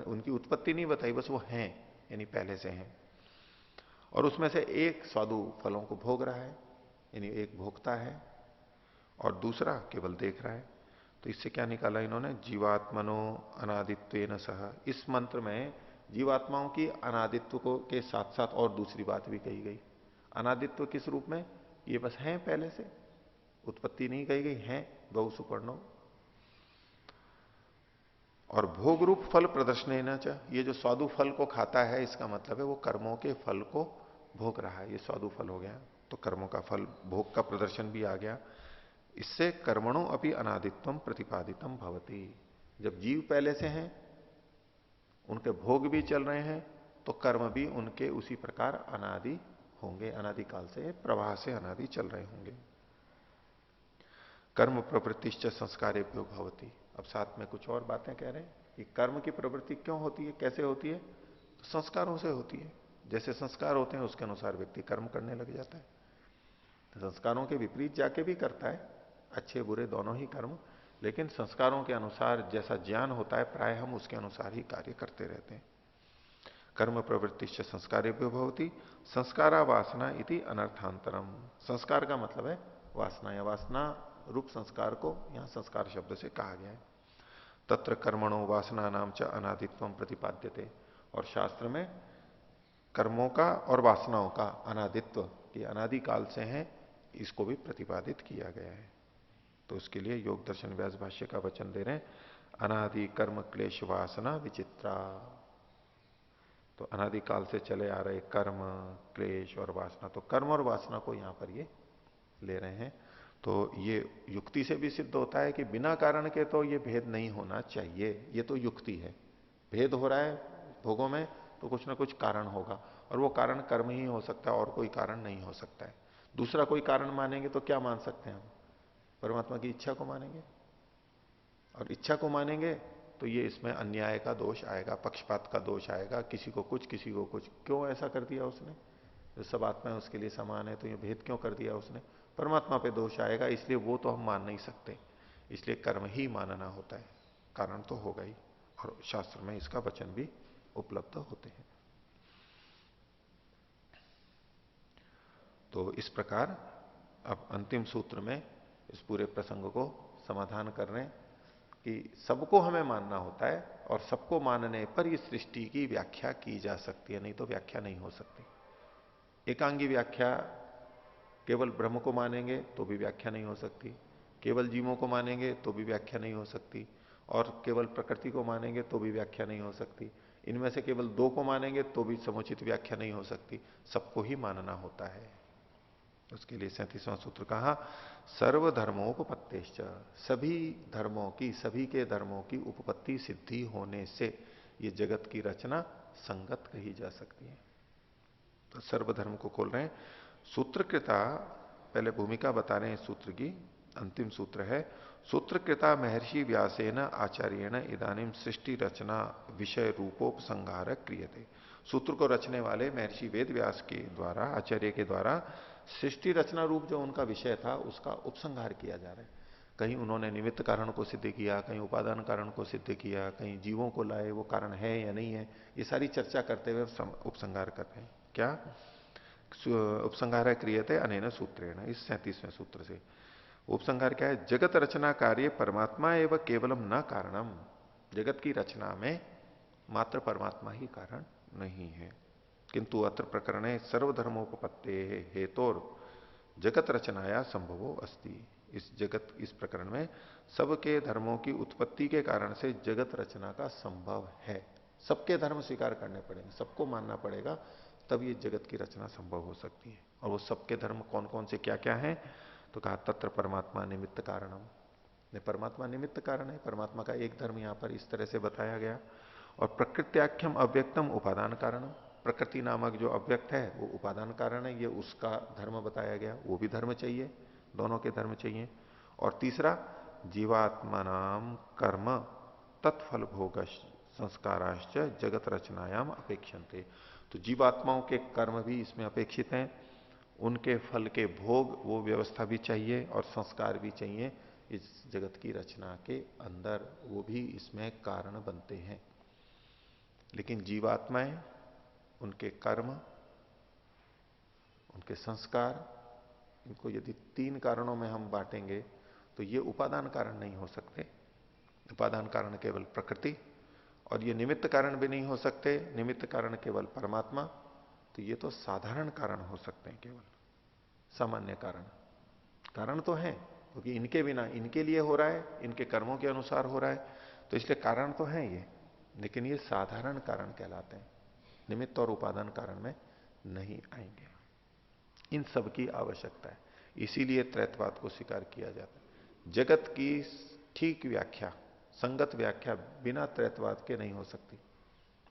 उनकी उत्पत्ति नहीं बताई, बस वो हैं, यानी पहले से हैं। और उसमें से एक स्वादु फलों को भोग रहा है, यानी एक भोगता है, और दूसरा केवल देख रहा है। तो इससे क्या निकाला इन्होंने? जीवात्मनो अनादित्वेन सह, इस मंत्र में जीवात्माओं की अनादित्व को के साथ साथ और दूसरी बात भी कही गई। अनादित्व किस रूप में? ये बस हैं पहले से, उत्पत्ति नहीं कही गई, हैं गौ सुपर्णो। और भोग रूप फल प्रदर्शन, ये जो स्वादु फल को खाता है, इसका मतलब है वो कर्मों के फल को भोग रहा है, ये स्वादु फल हो गया। तो कर्मों का फल भोग का प्रदर्शन भी आ गया। इससे कर्मणों अपनी अनादित्वम प्रतिपादितम भवती। जब जीव पहले से हैं, उनके भोग भी चल रहे हैं, तो कर्म भी उनके उसी प्रकार अनादि होंगे, अनादिकाल से प्रवाह से अनादि चल रहे होंगे। कर्म प्रवृत्तिश्च संस्कारेभ्यो भवती। अब साथ में कुछ और बातें कह रहे हैं कि कर्म की प्रवृत्ति क्यों होती है, कैसे होती है, तो संस्कारों से होती है। जैसे संस्कार होते हैं उसके अनुसार व्यक्ति कर्म करने लग जाता है। तो संस्कारों के विपरीत जाके भी करता है, अच्छे बुरे दोनों ही कर्म, लेकिन संस्कारों के अनुसार जैसा ज्ञान होता है प्राय हम उसके अनुसार ही कार्य करते रहते हैं। कर्म प्रवृत्तिश्च संस्कारेभ्यो भवति संस्कारा वासना इति अनर्थांतरम। संस्कार का मतलब है वासना, या वासना रूप संस्कार को यहां संस्कार शब्द से कहा गया है। तत्र कर्मणो वासना नाम च अनादित्वम प्रतिपाद्यते। और शास्त्र में कर्मों का और वासनाओं का अनादित्व, कि अनादिकाल से हैं, इसको भी प्रतिपादित किया गया है। तो उसके लिए योग दर्शन व्यास भाष्य का वचन दे रहे हैं, अनादि कर्म क्लेश वासना विचित्रा। तो अनादिकाल से चले आ रहे कर्म, क्लेश और वासना, तो कर्म और वासना को यहां पर ये ले रहे हैं। तो ये युक्ति से भी सिद्ध होता है कि बिना कारण के तो ये भेद नहीं होना चाहिए, ये तो युक्ति है। भेद हो रहा है भोगों में तो कुछ ना कुछ कारण होगा, और वो कारण कर्म ही हो सकता है, और कोई कारण नहीं हो सकता है। दूसरा कोई कारण मानेंगे तो क्या मान सकते हैं हम, परमात्मा की इच्छा को मानेंगे, और इच्छा को मानेंगे तो ये इसमें अन्याय का दोष आएगा, पक्षपात का दोष आएगा, किसी को कुछ किसी को कुछ, क्यों ऐसा कर दिया उसने, जो सब आत्माएं उसके लिए समान है, तो ये भेद क्यों कर दिया उसने, परमात्मा पे दोष आएगा। इसलिए वो तो हम मान नहीं सकते, इसलिए कर्म ही मानना होता है, कारण तो होगा ही, और शास्त्र में इसका वचन भी उपलब्ध होते हैं। तो इस प्रकार अब अंतिम सूत्र में इस पूरे प्रसंग को समाधान कर रहे हैं कि सबको हमें मानना होता है, और सबको मानने पर इस सृष्टि की व्याख्या की जा सकती है, नहीं तो व्याख्या नहीं हो सकती। एकांगी व्याख्या केवल ब्रह्म को मानेंगे तो भी व्याख्या नहीं हो सकती, केवल जीवों को मानेंगे तो भी व्याख्या नहीं हो सकती, और केवल प्रकृति को मानेंगे तो भी व्याख्या नहीं हो सकती। इनमें से केवल दो को मानेंगे तो भी समुचित व्याख्या नहीं हो सकती, सबको ही मानना होता है। उसके लिए 37वां सूत्र कहा, सर्वधर्मोपपत्तिश्च। सभी धर्मों की, सभी के धर्मों की उपपत्ति सिद्धि होने से ये जगत की रचना संगत कही जा सकती है। तो सर्वधर्म को खोल रहे हैं। सूत्रकृता, पहले भूमिका बता रहे हैं सूत्र की, अंतिम सूत्र है, सूत्रकृता महर्षि व्यासेन आचार्येण इदानीम सृष्टि रचना विषय रूपोपसंहार क्रियते। सूत्र को रचने वाले महर्षि वेद व्यास के द्वारा, आचार्य के द्वारा सृष्टि रचना रूप जो उनका विषय था उसका उपसंहार किया जा रहा है। कहीं उन्होंने निमित्त कारण को सिद्ध किया, कहीं उपादान कारण को सिद्ध किया, कहीं जीवों को लाए, वो कारण है या नहीं है, ये सारी चर्चा करते हुए उपसंहार करते हैं। क्या उपसंहार क्रियते अनेन सूत्रेण, इस 37वें सूत्र से। उपसंहार क्या है, जगत रचना कार्य परमात्मा एवं केवलम न कारणम। जगत की रचना में मात्र परमात्मा ही कारण नहीं है, किंतु अत्र प्रकरणे सर्वधर्मोपपत्ते हेतोर जगत रचनाया संभवो अस्ति। इस प्रकरण में सबके धर्मों की उत्पत्ति के कारण से जगत रचना का संभव है। सबके धर्म स्वीकार करने पड़ेंगे, सबको मानना पड़ेगा, तब ये जगत की रचना संभव हो सकती है। और वो सबके धर्म कौन कौन से क्या क्या हैं, तो कहा तत्र परमात्मा निमित्त कारणम। परमात्मा निमित्त कारण है, परमात्मा का एक धर्म यहां पर इस तरह से बताया गया। और प्रकृत्याख्यम अव्यक्तम उपादान कारणम, प्रकृति नामक जो अव्यक्त है वो उपादान कारण है, ये उसका धर्म बताया गया, वो भी धर्म चाहिए, दोनों के धर्म चाहिए। और तीसरा जीवात्मा नाम कर्म तत्फल भोग संस्काराश्च जगत रचनायाम अपेक्षन्ते। तो जीवात्माओं के कर्म भी इसमें अपेक्षित हैं, उनके फल के भोग वो व्यवस्था भी चाहिए, और संस्कार भी चाहिए इस जगत की रचना के अंदर, वो भी इसमें कारण बनते हैं। लेकिन जीवात्माएं, उनके कर्म, उनके संस्कार, इनको यदि तीन कारणों में हम बांटेंगे तो ये उपादान कारण नहीं हो सकते। उपादान कारण केवल प्रकृति, और ये निमित्त कारण भी नहीं हो सकते, निमित्त कारण केवल परमात्मा। तो ये तो साधारण कारण हो सकते हैं, केवल सामान्य कारण। कारण तो है क्योंकि इनके बिना, इनके लिए हो रहा है, इनके कर्मों के अनुसार हो रहा है, तो इसलिए कारण तो है ये, लेकिन ये साधारण कारण कहलाते हैं, निमित्त और उपादान कारण में नहीं आएंगे। इन सब की आवश्यकता है, इसीलिए त्रैतवाद को स्वीकार किया जाता है। जगत की ठीक व्याख्या, संगत व्याख्या बिना त्रैतवाद के नहीं हो सकती,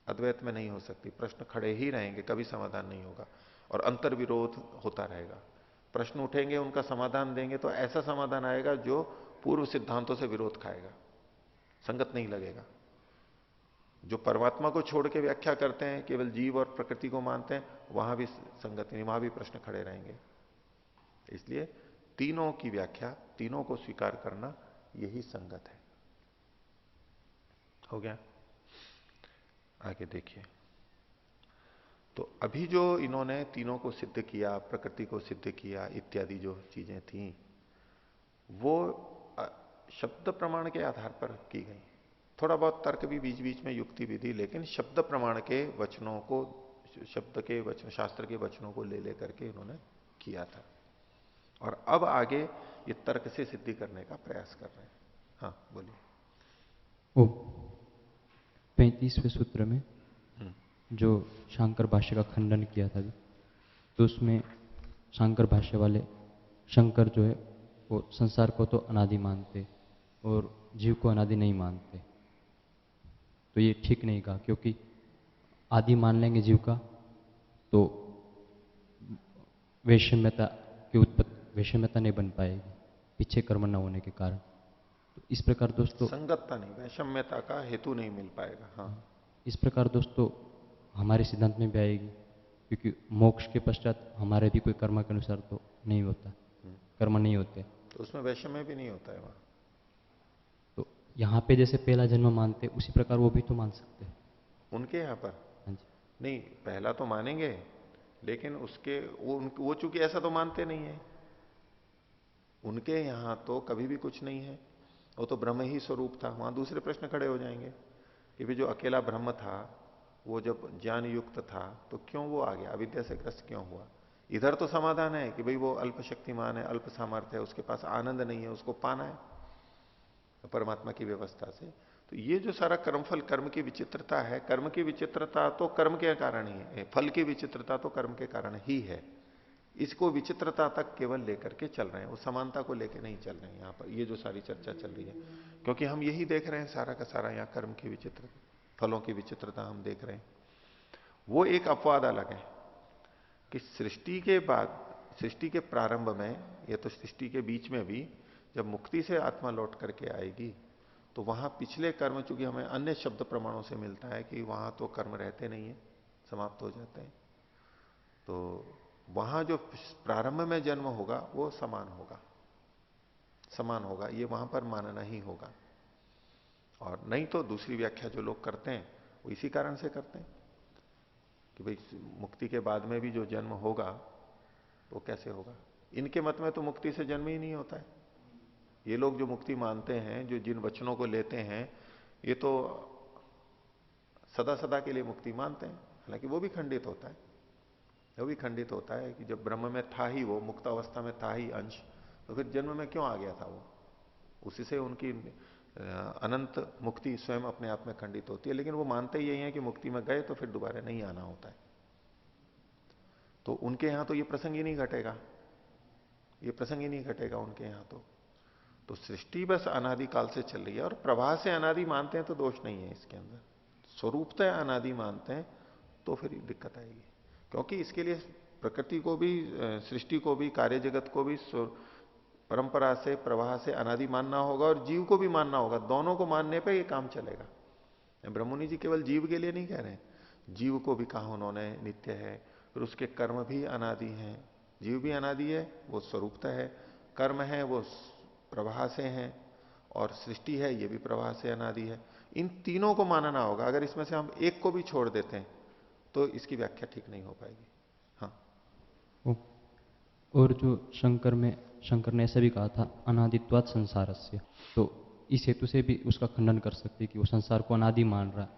अद्वैत में नहीं हो सकती। प्रश्न खड़े ही रहेंगे, कभी समाधान नहीं होगा और अंतर्विरोध होता रहेगा। प्रश्न उठेंगे, उनका समाधान देंगे तो ऐसा समाधान आएगा जो पूर्व सिद्धांतों से विरोध खाएगा, संगत नहीं लगेगा। जो परमात्मा को छोड़ के व्याख्या करते हैं, केवल जीव और प्रकृति को मानते हैं, वहां भी संगत नहीं, वहां भी प्रश्न खड़े रहेंगे। इसलिए तीनों की व्याख्या, तीनों को स्वीकार करना, यही संगत है। हो गया? आगे देखिए। तो अभी जो इन्होंने तीनों को सिद्ध किया, प्रकृति को सिद्ध किया इत्यादि जो चीजें थी, वो शब्द प्रमाण के आधार पर की गई। थोड़ा बहुत तर्क भी बीच बीच में, युक्ति भी दी, लेकिन शब्द प्रमाण के वचनों को, शब्द के वचन, शास्त्र के वचनों को ले लेकर के इन्होंने किया था। और अब आगे ये तर्क से सिद्धि करने का प्रयास कर रहे हैं। हाँ बोलिए। ओ 35वें सूत्र में जो शांकर भाष्य का खंडन किया था, तो उसमें शांकर भाष्य वाले, शंकर जो है वो संसार को तो अनादि मानते और जीव को अनादि नहीं मानते। तो ये ठीक नहीं कहा, क्योंकि आदि मान लेंगे जीव का तो वैषम्यता की उत्पत्ति, वैषम्यता नहीं बन पाएगी पीछे कर्म न होने के कारण। तो इस प्रकार दोस्तों संगतता नहीं, वैषम्यता का हेतु नहीं मिल पाएगा। हाँ, इस प्रकार दोस्तों हमारे सिद्धांत में भी आएगी, क्योंकि मोक्ष के पश्चात हमारे भी कोई कर्म के अनुसार तो नहीं होता, कर्म नहीं होते, तो उसमें वैषम्य भी नहीं होता है वहां। तो यहाँ पे जैसे पहला जन्म मानते उसी प्रकार वो भी तो मान सकते हैं उनके यहां पर। हाँ जी। नहीं, पहला तो मानेंगे, लेकिन उसके वो चूंकि ऐसा तो मानते नहीं है, उनके यहां तो कभी भी कुछ नहीं है, वो तो ब्रह्म ही स्वरूप था। वहां दूसरे प्रश्न खड़े हो जाएंगे कि भी जो अकेला ब्रह्म था, वो जब ज्ञान युक्त था तो क्यों वो आ गया, अविद्या से ग्रस्त क्यों हुआ। इधर तो समाधान है कि भाई वो अल्प शक्तिमान है, अल्प सामर्थ्य है, उसके पास आनंद नहीं है, उसको पाना है परमात्मा की व्यवस्था से। तो ये जो सारा कर्मफल, कर्म की विचित्रता है, कर्म की विचित्रता तो कर्म के कारण ही है, फल की विचित्रता तो कर्म के कारण ही है। इसको विचित्रता तक केवल लेकर के चल रहे हैं, वो समानता को लेकर नहीं चल रहे हैं यहां पर। ये जो सारी चर्चा चल रही है, क्योंकि हम यही देख रहे हैं सारा का सारा, यहां कर्म की विचित्रता, फलों की विचित्रता हम देख रहे हैं। वो एक अपवाद अलग है कि सृष्टि के बाद, सृष्टि के प्रारंभ में, या तो सृष्टि के बीच में भी, जब मुक्ति से आत्मा लौट करके आएगी, तो वहां पिछले कर्म, चूंकि हमें अन्य शब्द प्रमाणों से मिलता है कि वहां तो कर्म रहते नहीं है, समाप्त हो जाते हैं, तो वहां जो प्रारंभ में जन्म होगा वो समान होगा, समान होगा, ये वहां पर मानना ही होगा। और नहीं तो दूसरी व्याख्या जो लोग करते हैं वो इसी कारण से करते हैं कि भाई मुक्ति के बाद में भी जो जन्म होगा वो कैसे होगा। इनके मत में तो मुक्ति से जन्म ही नहीं होता है। ये लोग जो मुक्ति मानते हैं, जो जिन वचनों को लेते हैं, ये तो सदा सदा के लिए मुक्ति मानते हैं। हालांकि वो भी खंडित होता है, वो भी खंडित होता है कि जब ब्रह्म में था ही, वो मुक्त अवस्था में था ही अंश, तो फिर जन्म में क्यों आ गया था वो। उसी से उनकी अनंत मुक्ति स्वयं अपने आप में खंडित होती है। लेकिन वो मानते यही है कि मुक्ति में गए तो फिर दोबारा नहीं आना होता है। तो उनके यहां तो ये प्रसंग ही नहीं घटेगा, ये प्रसंग ही नहीं घटेगा उनके यहां तो सृष्टि बस अनादिकाल से चल रही है। और प्रवाह से अनादि मानते हैं तो दोष नहीं है इसके अंदर, स्वरूपतः अनादि मानते हैं तो फिर दिक्कत आएगी। क्योंकि इसके लिए प्रकृति को भी, सृष्टि को भी, कार्य जगत को भी परंपरा से, प्रवाह से अनादि मानना होगा और जीव को भी मानना होगा। दोनों को मानने पे ये काम चलेगा। ब्रह्ममुनि जी केवल जीव के लिए नहीं कह रहे हैं, जीव को भी कहा उन्होंने नित्य है, फिर उसके कर्म भी अनादि हैं। जीव भी अनादि है, वो स्वरूपता है, कर्म है वो प्रवाह से है, और सृष्टि है ये भी प्रवाह से अनादि है। इन तीनों को मानना होगा। अगर इसमें से हम एक को भी छोड़ देते हैं तो इसकी व्याख्या ठीक नहीं हो पाएगी। हाँ, और जो शंकर ने ऐसा भी कहा था अनादित्वात् संसारस्य, तो इस हेतु से भी उसका खंडन कर सकते कि वो संसार को अनादि मान रहा है,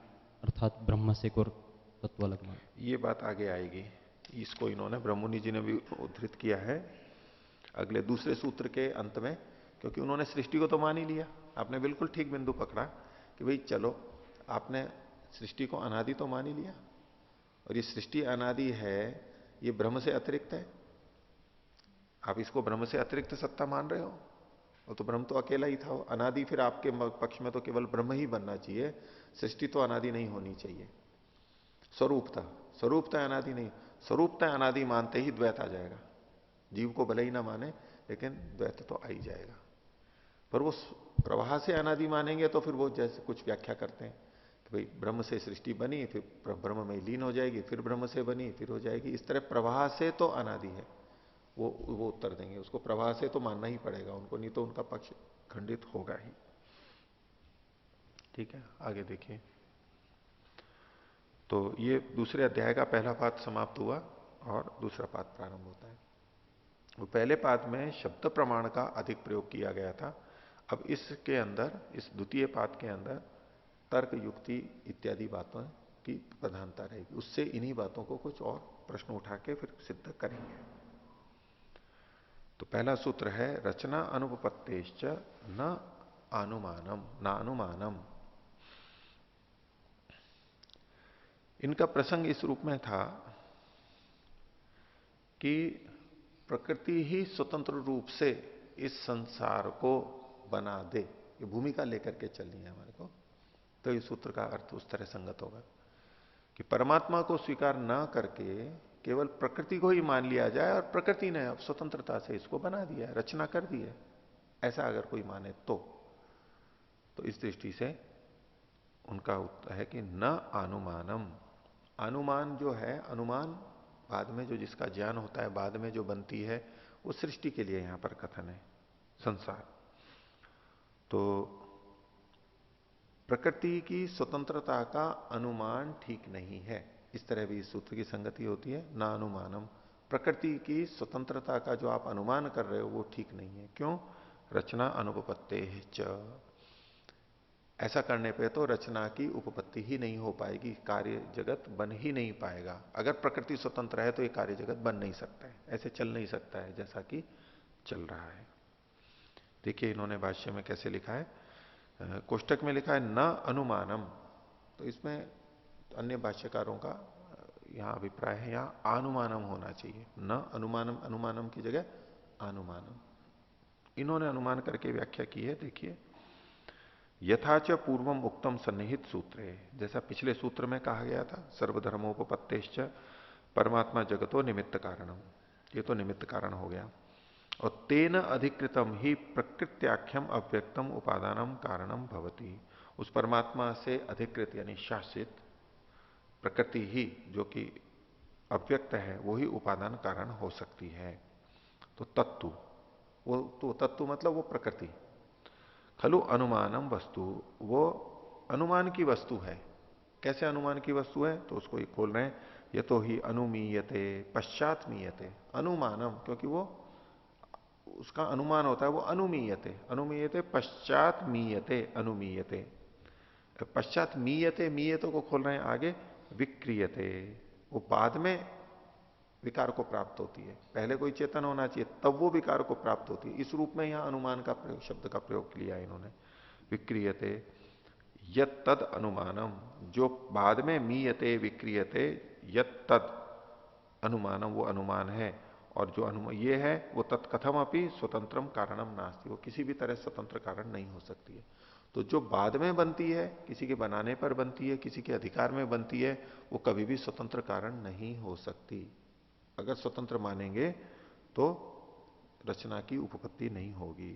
अर्थात ब्रह्म से को तत्व अलग मान। ये बात आगे आएगी, इसको इन्होंने ब्रह्ममुनि जी ने भी उद्धृत किया है अगले दूसरे सूत्र के अंत में। क्योंकि उन्होंने सृष्टि को तो मान ही लिया। आपने बिल्कुल ठीक बिंदु पकड़ा कि भाई चलो, आपने सृष्टि को अनादि तो मान ही लिया, और ये सृष्टि अनादि है, ये ब्रह्म से अतिरिक्त है। आप इसको ब्रह्म से अतिरिक्त सत्ता मान रहे हो, वो तो ब्रह्म तो अकेला ही था, अनादि। फिर आपके पक्ष में तो केवल ब्रह्म ही बनना चाहिए, सृष्टि तो अनादि नहीं होनी चाहिए। स्वरूपता, स्वरूपता अनादि नहीं, स्वरूपता अनादि मानते ही द्वैत आ जाएगा। जीव को भले ही ना माने, लेकिन द्वैत तो आ ही जाएगा। पर वो प्रवाह से अनादि मानेंगे तो फिर वो जैसे कुछ व्याख्या करते हैं कि भाई ब्रह्म से सृष्टि बनी, फिर ब्रह्म में लीन हो जाएगी, फिर ब्रह्म से बनी, फिर हो जाएगी। इस तरह प्रवाह से तो अनादि है, वो उत्तर देंगे। उसको प्रवाह से तो मानना ही पड़ेगा उनको, नहीं तो उनका पक्ष खंडित होगा ही। ठीक है, आगे देखिए। तो ये दूसरे अध्याय का पहला पाद समाप्त हुआ और दूसरा पाद प्रारंभ होता है। वो पहले पाद में शब्द प्रमाण का अधिक प्रयोग किया गया था। अब इसके अंदर, इस द्वितीय पाद के अंदर तर्क, युक्ति इत्यादि बातों की प्रधानता रहेगी। उससे इन्हीं बातों को कुछ और प्रश्न उठा के फिर सिद्ध करेंगे। तो पहला सूत्र है रचना अनुपपत्तेश्च न अनुमानम, न अनुमानम। इनका प्रसंग इस रूप में था कि प्रकृति ही स्वतंत्र रूप से इस संसार को बना दे, ये भूमिका लेकर के चलनी है हमारे को। तो इस सूत्र का अर्थ उस तरह संगत होगा कि परमात्मा को स्वीकार ना करके केवल प्रकृति को ही मान लिया जाए और प्रकृति ने अब स्वतंत्रता से इसको बना दिया है, रचना कर दी है, ऐसा अगर कोई माने तो इस दृष्टि से उनका उत्तर है कि न अनुमानम। अनुमान जो है, अनुमान बाद में जो जिसका ज्ञान होता है, बाद में जो बनती है, वो सृष्टि के लिए यहां पर कथन है, संसार। तो प्रकृति की स्वतंत्रता का अनुमान ठीक नहीं है, इस तरह भी इस सूत्र की संगति होती है। ना अनुमानम, प्रकृति की स्वतंत्रता का जो आप अनुमान कर रहे हो वो ठीक नहीं है। क्यों? रचना अनुपपत्ते च, ऐसा करने पे तो रचना की उपपत्ति ही नहीं हो पाएगी, कार्य जगत बन ही नहीं पाएगा। अगर प्रकृति स्वतंत्र है तो ये कार्य जगत बन नहीं सकता है, ऐसे चल नहीं सकता है जैसा कि चल रहा है। देखिए इन्होंने भाष्य में कैसे लिखा है, कोष्टक में लिखा है न अनुमानम। तो इसमें अन्य भाष्यकारों का यहां अभिप्राय है, यहां अनुमानम होना चाहिए, न अनुमानम, अनुमानम की जगह अनुमानम। इन्होंने अनुमान करके व्याख्या की है। देखिए, यथाच पूर्वम उक्तम सन्निहित सूत्रे, जैसा पिछले सूत्र में कहा गया था, सर्वधर्मोपत्तेश्च परमात्मा जगतो निमित्त कारणम, ये तो निमित्त कारण हो गया। और तेन अधिकृतम ही प्रकृत्याख्यम अव्यक्तम उपादानम कारणम भवति, उस परमात्मा से अधिकृत यानी शासित प्रकृति ही जो कि अव्यक्त है, वो ही उपादान कारण हो सकती है। तो तत्व, वो तो तत्व मतलब वो प्रकृति, खलु अनुमानम वस्तु, वो अनुमान की वस्तु है। कैसे अनुमान की वस्तु है? तो उसको ही खोल रहे हैं, ये तो ही अनुमीयते पश्चात मीयते, अनुमानम, क्योंकि वो उसका अनुमान होता है, वो अनुमीयते, अनुमीयते पश्चात मीयते, अनुमीयते, पश्चात मीयते, मीयते को खोल रहे हैं आगे, विक्रियते, वो बाद में विकार को प्राप्त होती है, पहले कोई चेतन होना चाहिए तब वो विकार को प्राप्त होती है। इस रूप में यहां अनुमान का प्रयोग, शब्द का प्रयोग किया इन्होंने। विक्रियते यत तद अनुमानम, जो बाद में मीयते विक्रियते, यत तद अनुमानम, वो अनुमान है। और जो अनुमान ये है, वो तत्कथम अपनी स्वतंत्रम कारणम नास्ति, वो किसी भी तरह स्वतंत्र कारण नहीं हो सकती है। तो जो बाद में बनती है, किसी के बनाने पर बनती है, किसी के अधिकार में बनती है, वो कभी भी स्वतंत्र कारण नहीं हो सकती। अगर स्वतंत्र मानेंगे तो रचना की उपपत्ति नहीं होगी।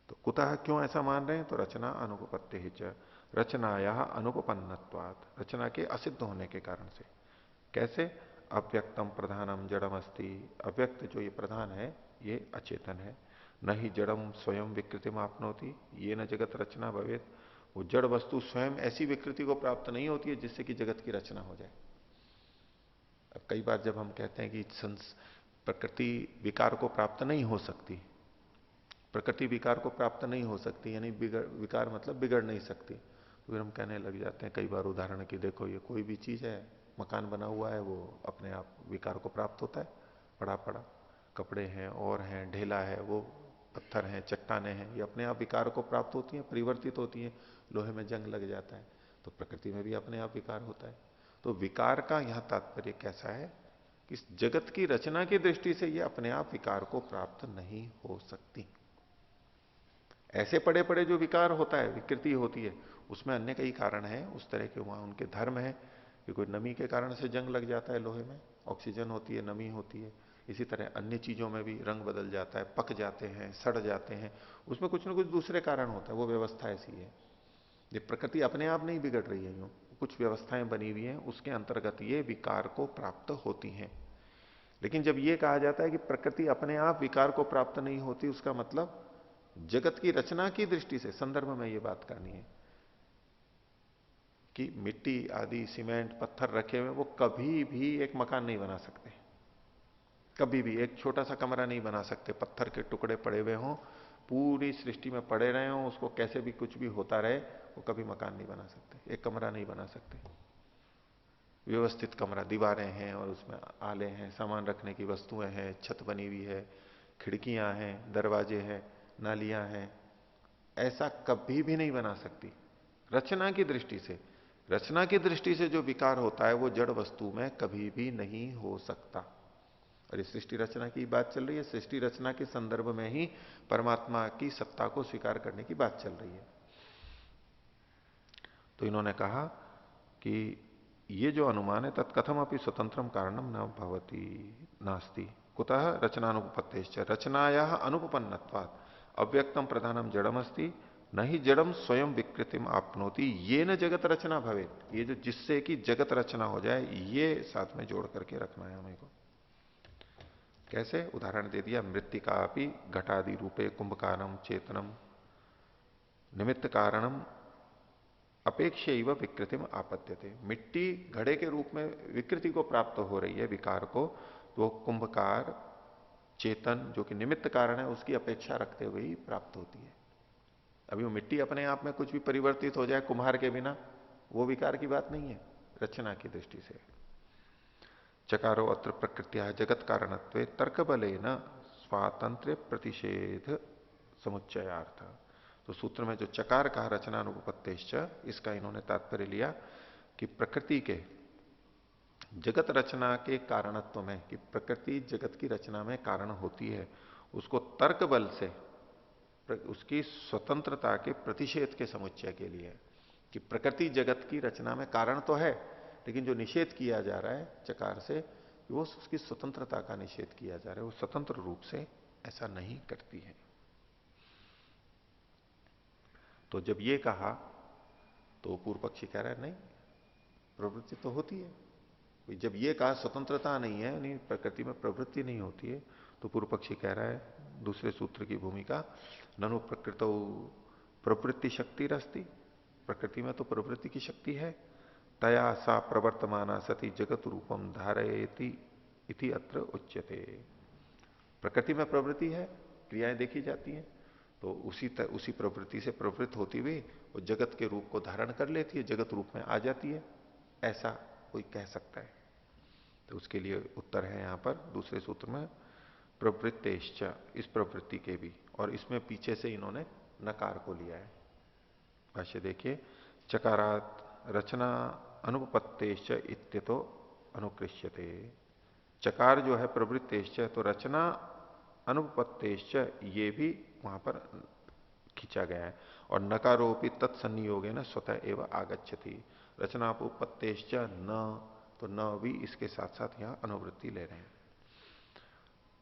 तो कुतः, क्यों ऐसा मान रहे हैं? तो रचना अनुपपत्ति ही च, रचनाया अनुपन्नत्वात्, रचना के असिद्ध होने के कारण से। कैसे? अव्यक्तम प्रधानम जड़म अस्ति, अव्यक्त जो ये प्रधान है ये अचेतन है। न ही जड़म स्वयं विकृतिम आपनोति, ये न जगत रचना भवेत, वो जड़ वस्तु स्वयं ऐसी विकृति को प्राप्त नहीं होती है जिससे कि जगत की रचना हो जाए। अब कई बार जब हम कहते हैं कि प्रकृति विकार को प्राप्त नहीं हो सकती, प्रकृति विकार को प्राप्त नहीं हो सकती यानी विकार मतलब बिगड़ नहीं सकती, तो फिर हम कहने लग जाते हैं कई बार उदाहरण की, देखो ये कोई भी चीज है, मकान बना हुआ है, वो अपने आप विकार को प्राप्त होता है, पड़ा पड़ा, कपड़े हैं और हैं, ढेला है, वो पत्थर हैं, चट्टाने हैं, ये अपने आप विकार को प्राप्त होती हैं, परिवर्तित होती हैं। लोहे में जंग लग जाता है तो प्रकृति में भी अपने आप विकार होता है। तो विकार का यहां तात्पर्य कैसा है? कि जगत की रचना की दृष्टि से ये अपने आप विकार को प्राप्त नहीं हो सकती। ऐसे पड़े पड़े जो विकार होता है, विकृति होती है, उसमें अन्य कई कारण है, उस तरह के वहां उनके धर्म है कि कोई नमी के कारण से जंग लग जाता है लोहे में, ऑक्सीजन होती है, नमी होती है। इसी तरह अन्य चीजों में भी रंग बदल जाता है, पक जाते हैं, सड़ जाते हैं, उसमें कुछ ना कुछ दूसरे कारण होता है, वो व्यवस्था ऐसी है। ये प्रकृति अपने आप नहीं बिगड़ रही है, यूं कुछ व्यवस्थाएं बनी हुई हैं, उसके अंतर्गत ये विकार को प्राप्त होती हैं। लेकिन जब ये कहा जाता है कि प्रकृति अपने आप विकार को प्राप्त नहीं होती, उसका मतलब जगत की रचना की दृष्टि से संदर्भ में ये बात करनी है कि मिट्टी आदि सीमेंट पत्थर रखे हुए वो कभी भी एक मकान नहीं बना सकते, कभी भी एक छोटा सा कमरा नहीं बना सकते। पत्थर के टुकड़े पड़े हुए हों, पूरी सृष्टि में पड़े रहे हों, उसको कैसे भी कुछ भी होता रहे, वो कभी मकान नहीं बना सकते, एक कमरा नहीं बना सकते। व्यवस्थित कमरा, दीवारें हैं और उसमें आले हैं, सामान रखने की वस्तुएं हैं, छत बनी हुई है, खिड़कियां हैं, दरवाजे हैं, नालियां हैं, ऐसा कभी भी नहीं बना सकती रचना की दृष्टि से। रचना की दृष्टि से जो विकार होता है वो जड़ वस्तु में कभी भी नहीं हो सकता। और इस सृष्टि रचना की बात चल रही है, सृष्टि रचना के संदर्भ में ही परमात्मा की सत्ता को स्वीकार करने की बात चल रही है। तो इन्होंने कहा कि ये जो अनुमान है तत्कथम अपनी स्वतंत्रम कारणम न भवती नास्ति कुतः रचनानुपत्तेश्च रचनाया अनुपन्नत्वात् अव्यक्तम प्रधानम जड़मस्ति न ही जड़म स्वयं विकृतिम आपनोति ये न जगत रचना भवे। ये जो जिससे कि जगत रचना हो जाए, ये साथ में जोड़ करके रखना है हमें को। कैसे? उदाहरण दे दिया, मृत्तिका अपि घटादि रूपे कुंभकारम चेतनम निमित्त कारणम अपेक्षैव विकृतिम आपत्त्यते। मिट्टी घड़े के रूप में विकृति को प्राप्त हो रही है, विकार को, तो कुंभकार चेतन जो कि निमित्त कारण है उसकी अपेक्षा रखते हुए ही प्राप्त होती है। अभी वो मिट्टी अपने आप में कुछ भी परिवर्तित हो जाए कुम्हार के बिना, वो विकार की बात नहीं है रचना की दृष्टि से। चकारो अत्र प्रकृत्या जगत कारणत्वे तर्क बले न स्वातंत्र प्रतिषेध समुच्चयार्थ। तो सूत्र में जो चकार कहा रचनानुपत्तेश्च, इसका इन्होंने तात्पर्य लिया कि प्रकृति के जगत रचना के कारणत्व में, कि प्रकृति जगत की रचना में कारण होती है, उसको तर्क बल से उसकी स्वतंत्रता के प्रतिषेध के समुच्चय के लिए, कि प्रकृति जगत की रचना में कारण तो है, लेकिन जो निषेध किया जा रहा है चकार से, वो उसकी स्वतंत्रता का निषेध किया जा रहा है, वो स्वतंत्र रूप से ऐसा नहीं करती है। तो जब ये कहा तो पूर्व पक्षी कह रहा है नहीं, प्रवृत्ति तो होती है। जब ये कहा स्वतंत्रता नहीं है, नहीं प्रकृति में प्रवृत्ति नहीं होती है, तो पूर्व पक्षी कह रहा है दूसरे सूत्र की भूमिका, ननु प्रकृतो प्रवृत्ति शक्ति रस्ती, प्रकृति में तो प्रवृत्ति की शक्ति है, तया सा प्रवर्तमाना सती जगत रूपम धारयति इति अत्र उच्यते। प्रकृति में प्रवृत्ति है, क्रियाएं देखी जाती हैं, तो उसी प्रवृत्ति से प्रवृत्त होती हुई वो जगत के रूप को धारण कर लेती है, जगत रूप में आ जाती है, ऐसा कोई कह सकता है। तो उसके लिए उत्तर है यहां पर दूसरे सूत्र में प्रवृत्तेश्च, इस प्रवृत्ति के भी, और इसमें पीछे से इन्होंने नकार को लिया है। भाष्य देखिए, चकारात रचना अनुपत्तेश्च इत्यतो अनुकृष्यते। चकार जो है प्रवृत्तेश्च, तो रचना अनुपत्तेश्च ये भी वहां पर खींचा गया है, और नकारोपी तत्सन्नियोग है ना स्वतः एवं आगच्छति। रचनापुपत्तेश्च न, तो न भी इसके साथ साथ यहां अनुवृत्ति ले रहे हैं,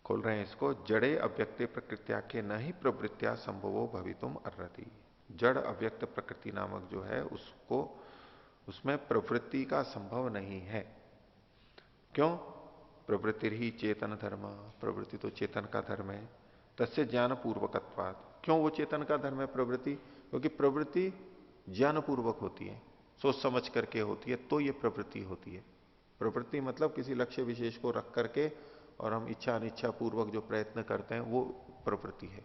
खोल रहे हैं इसको। जड़े अव्यक्ते प्रकृत्या के न ही प्रवृत्तिया संभवो भवितुम अर्हति। जड़ अव्यक्त प्रकृति नामक जो है उसको, उसमें प्रवृत्ति का संभव नहीं है। क्यों? प्रवृत्ति ही चेतन धर्म, प्रवृत्ति तो चेतन का धर्म है। तस्य ज्ञान पूर्वकत्वात्, क्यों वो चेतन का धर्म है प्रवृत्ति? क्योंकि प्रवृत्ति ज्ञान पूर्वक होती है, सोच समझ करके होती है, तो ये प्रवृत्ति होती है। प्रवृत्ति मतलब किसी लक्ष्य विशेष को रख करके और हम इच्छा अनिच्छा पूर्वक जो प्रयत्न करते हैं वो प्रवृत्ति है।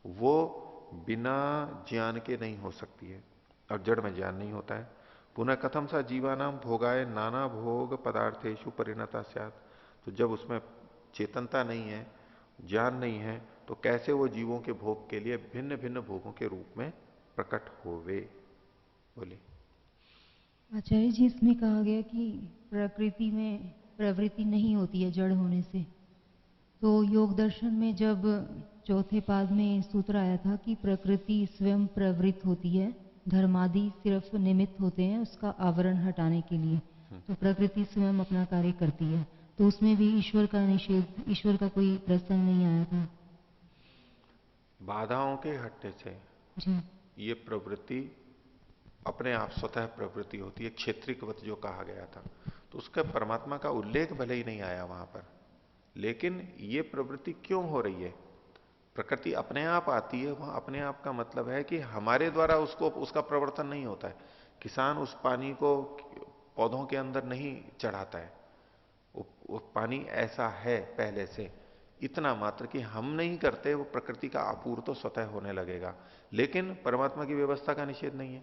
वो बिना ज्ञान के नहीं हो सकती है, और जड़ में ज्ञान नहीं होता है। पुनः कथम सा जीवानाम भोगाय नाना भोग पदार्थेषु परिणता स्यात्। तो जब उसमें चेतनता नहीं है, ज्ञान नहीं है, तो कैसे वो जीवों के भोग के लिए भिन्न भिन्न भोगों के रूप में प्रकट होवे? बोले आचार्य जी, इसमें कहा गया कि प्रकृति में प्रवृत्ति नहीं होती है जड़ होने से। तो योग दर्शन में जब चौथे पाद में सूत्र आया था कि प्रकृति स्वयं प्रवृत्त होती है, धर्मादि सिर्फ निमित्त होते हैं उसका आवरण हटाने के लिए, तो प्रकृति स्वयं अपना कार्य करती है, तो उसमें भी ईश्वर का निषेध, ईश्वर का कोई प्रसंग नहीं आया था। बाधाओं के हटने से जी ये प्रवृत्ति अपने आप स्वतः प्रवृत्ति होती है, क्षेत्रिकवत जो कहा गया था, तो उसका परमात्मा का उल्लेख भले ही नहीं आया वहां पर, लेकिन ये प्रवृत्ति क्यों हो रही है? प्रकृति अपने आप आती है, वहां अपने आप का मतलब है कि हमारे द्वारा उसको उसका प्रवर्तन नहीं होता है। किसान उस पानी को पौधों के अंदर नहीं चढ़ाता है, वो पानी ऐसा है पहले से, इतना मात्र कि हम नहीं करते, वो प्रकृति का आपूर्त तो स्वतः होने लगेगा। लेकिन परमात्मा की व्यवस्था का निषेध नहीं है,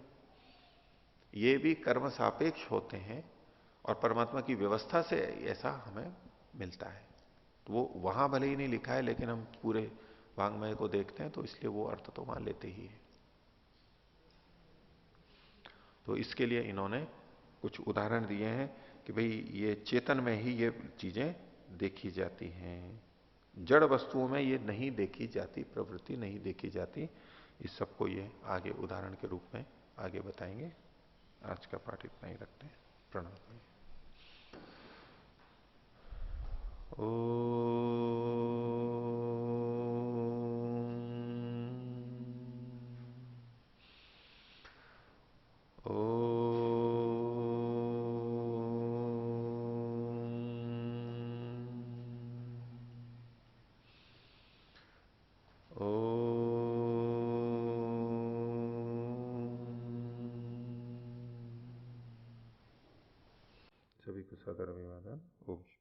ये भी कर्म सापेक्ष होते हैं और परमात्मा की व्यवस्था से ऐसा हमें मिलता है। तो वो वहां भले ही नहीं लिखा है, लेकिन हम पूरे वांग्मय को देखते हैं तो इसलिए वो अर्थ तो वहां लेते ही है। तो इसके लिए इन्होंने कुछ उदाहरण दिए हैं कि भाई ये चेतन में ही ये चीजें देखी जाती हैं, जड़ वस्तुओं में ये नहीं देखी जाती, प्रवृत्ति नहीं देखी जाती। इस सबको ये आगे उदाहरण के रूप में आगे बताएंगे। आज का पाठ इतना ही रखते हैं। प्रणव। सभी को सादर अभिवादन। ओम।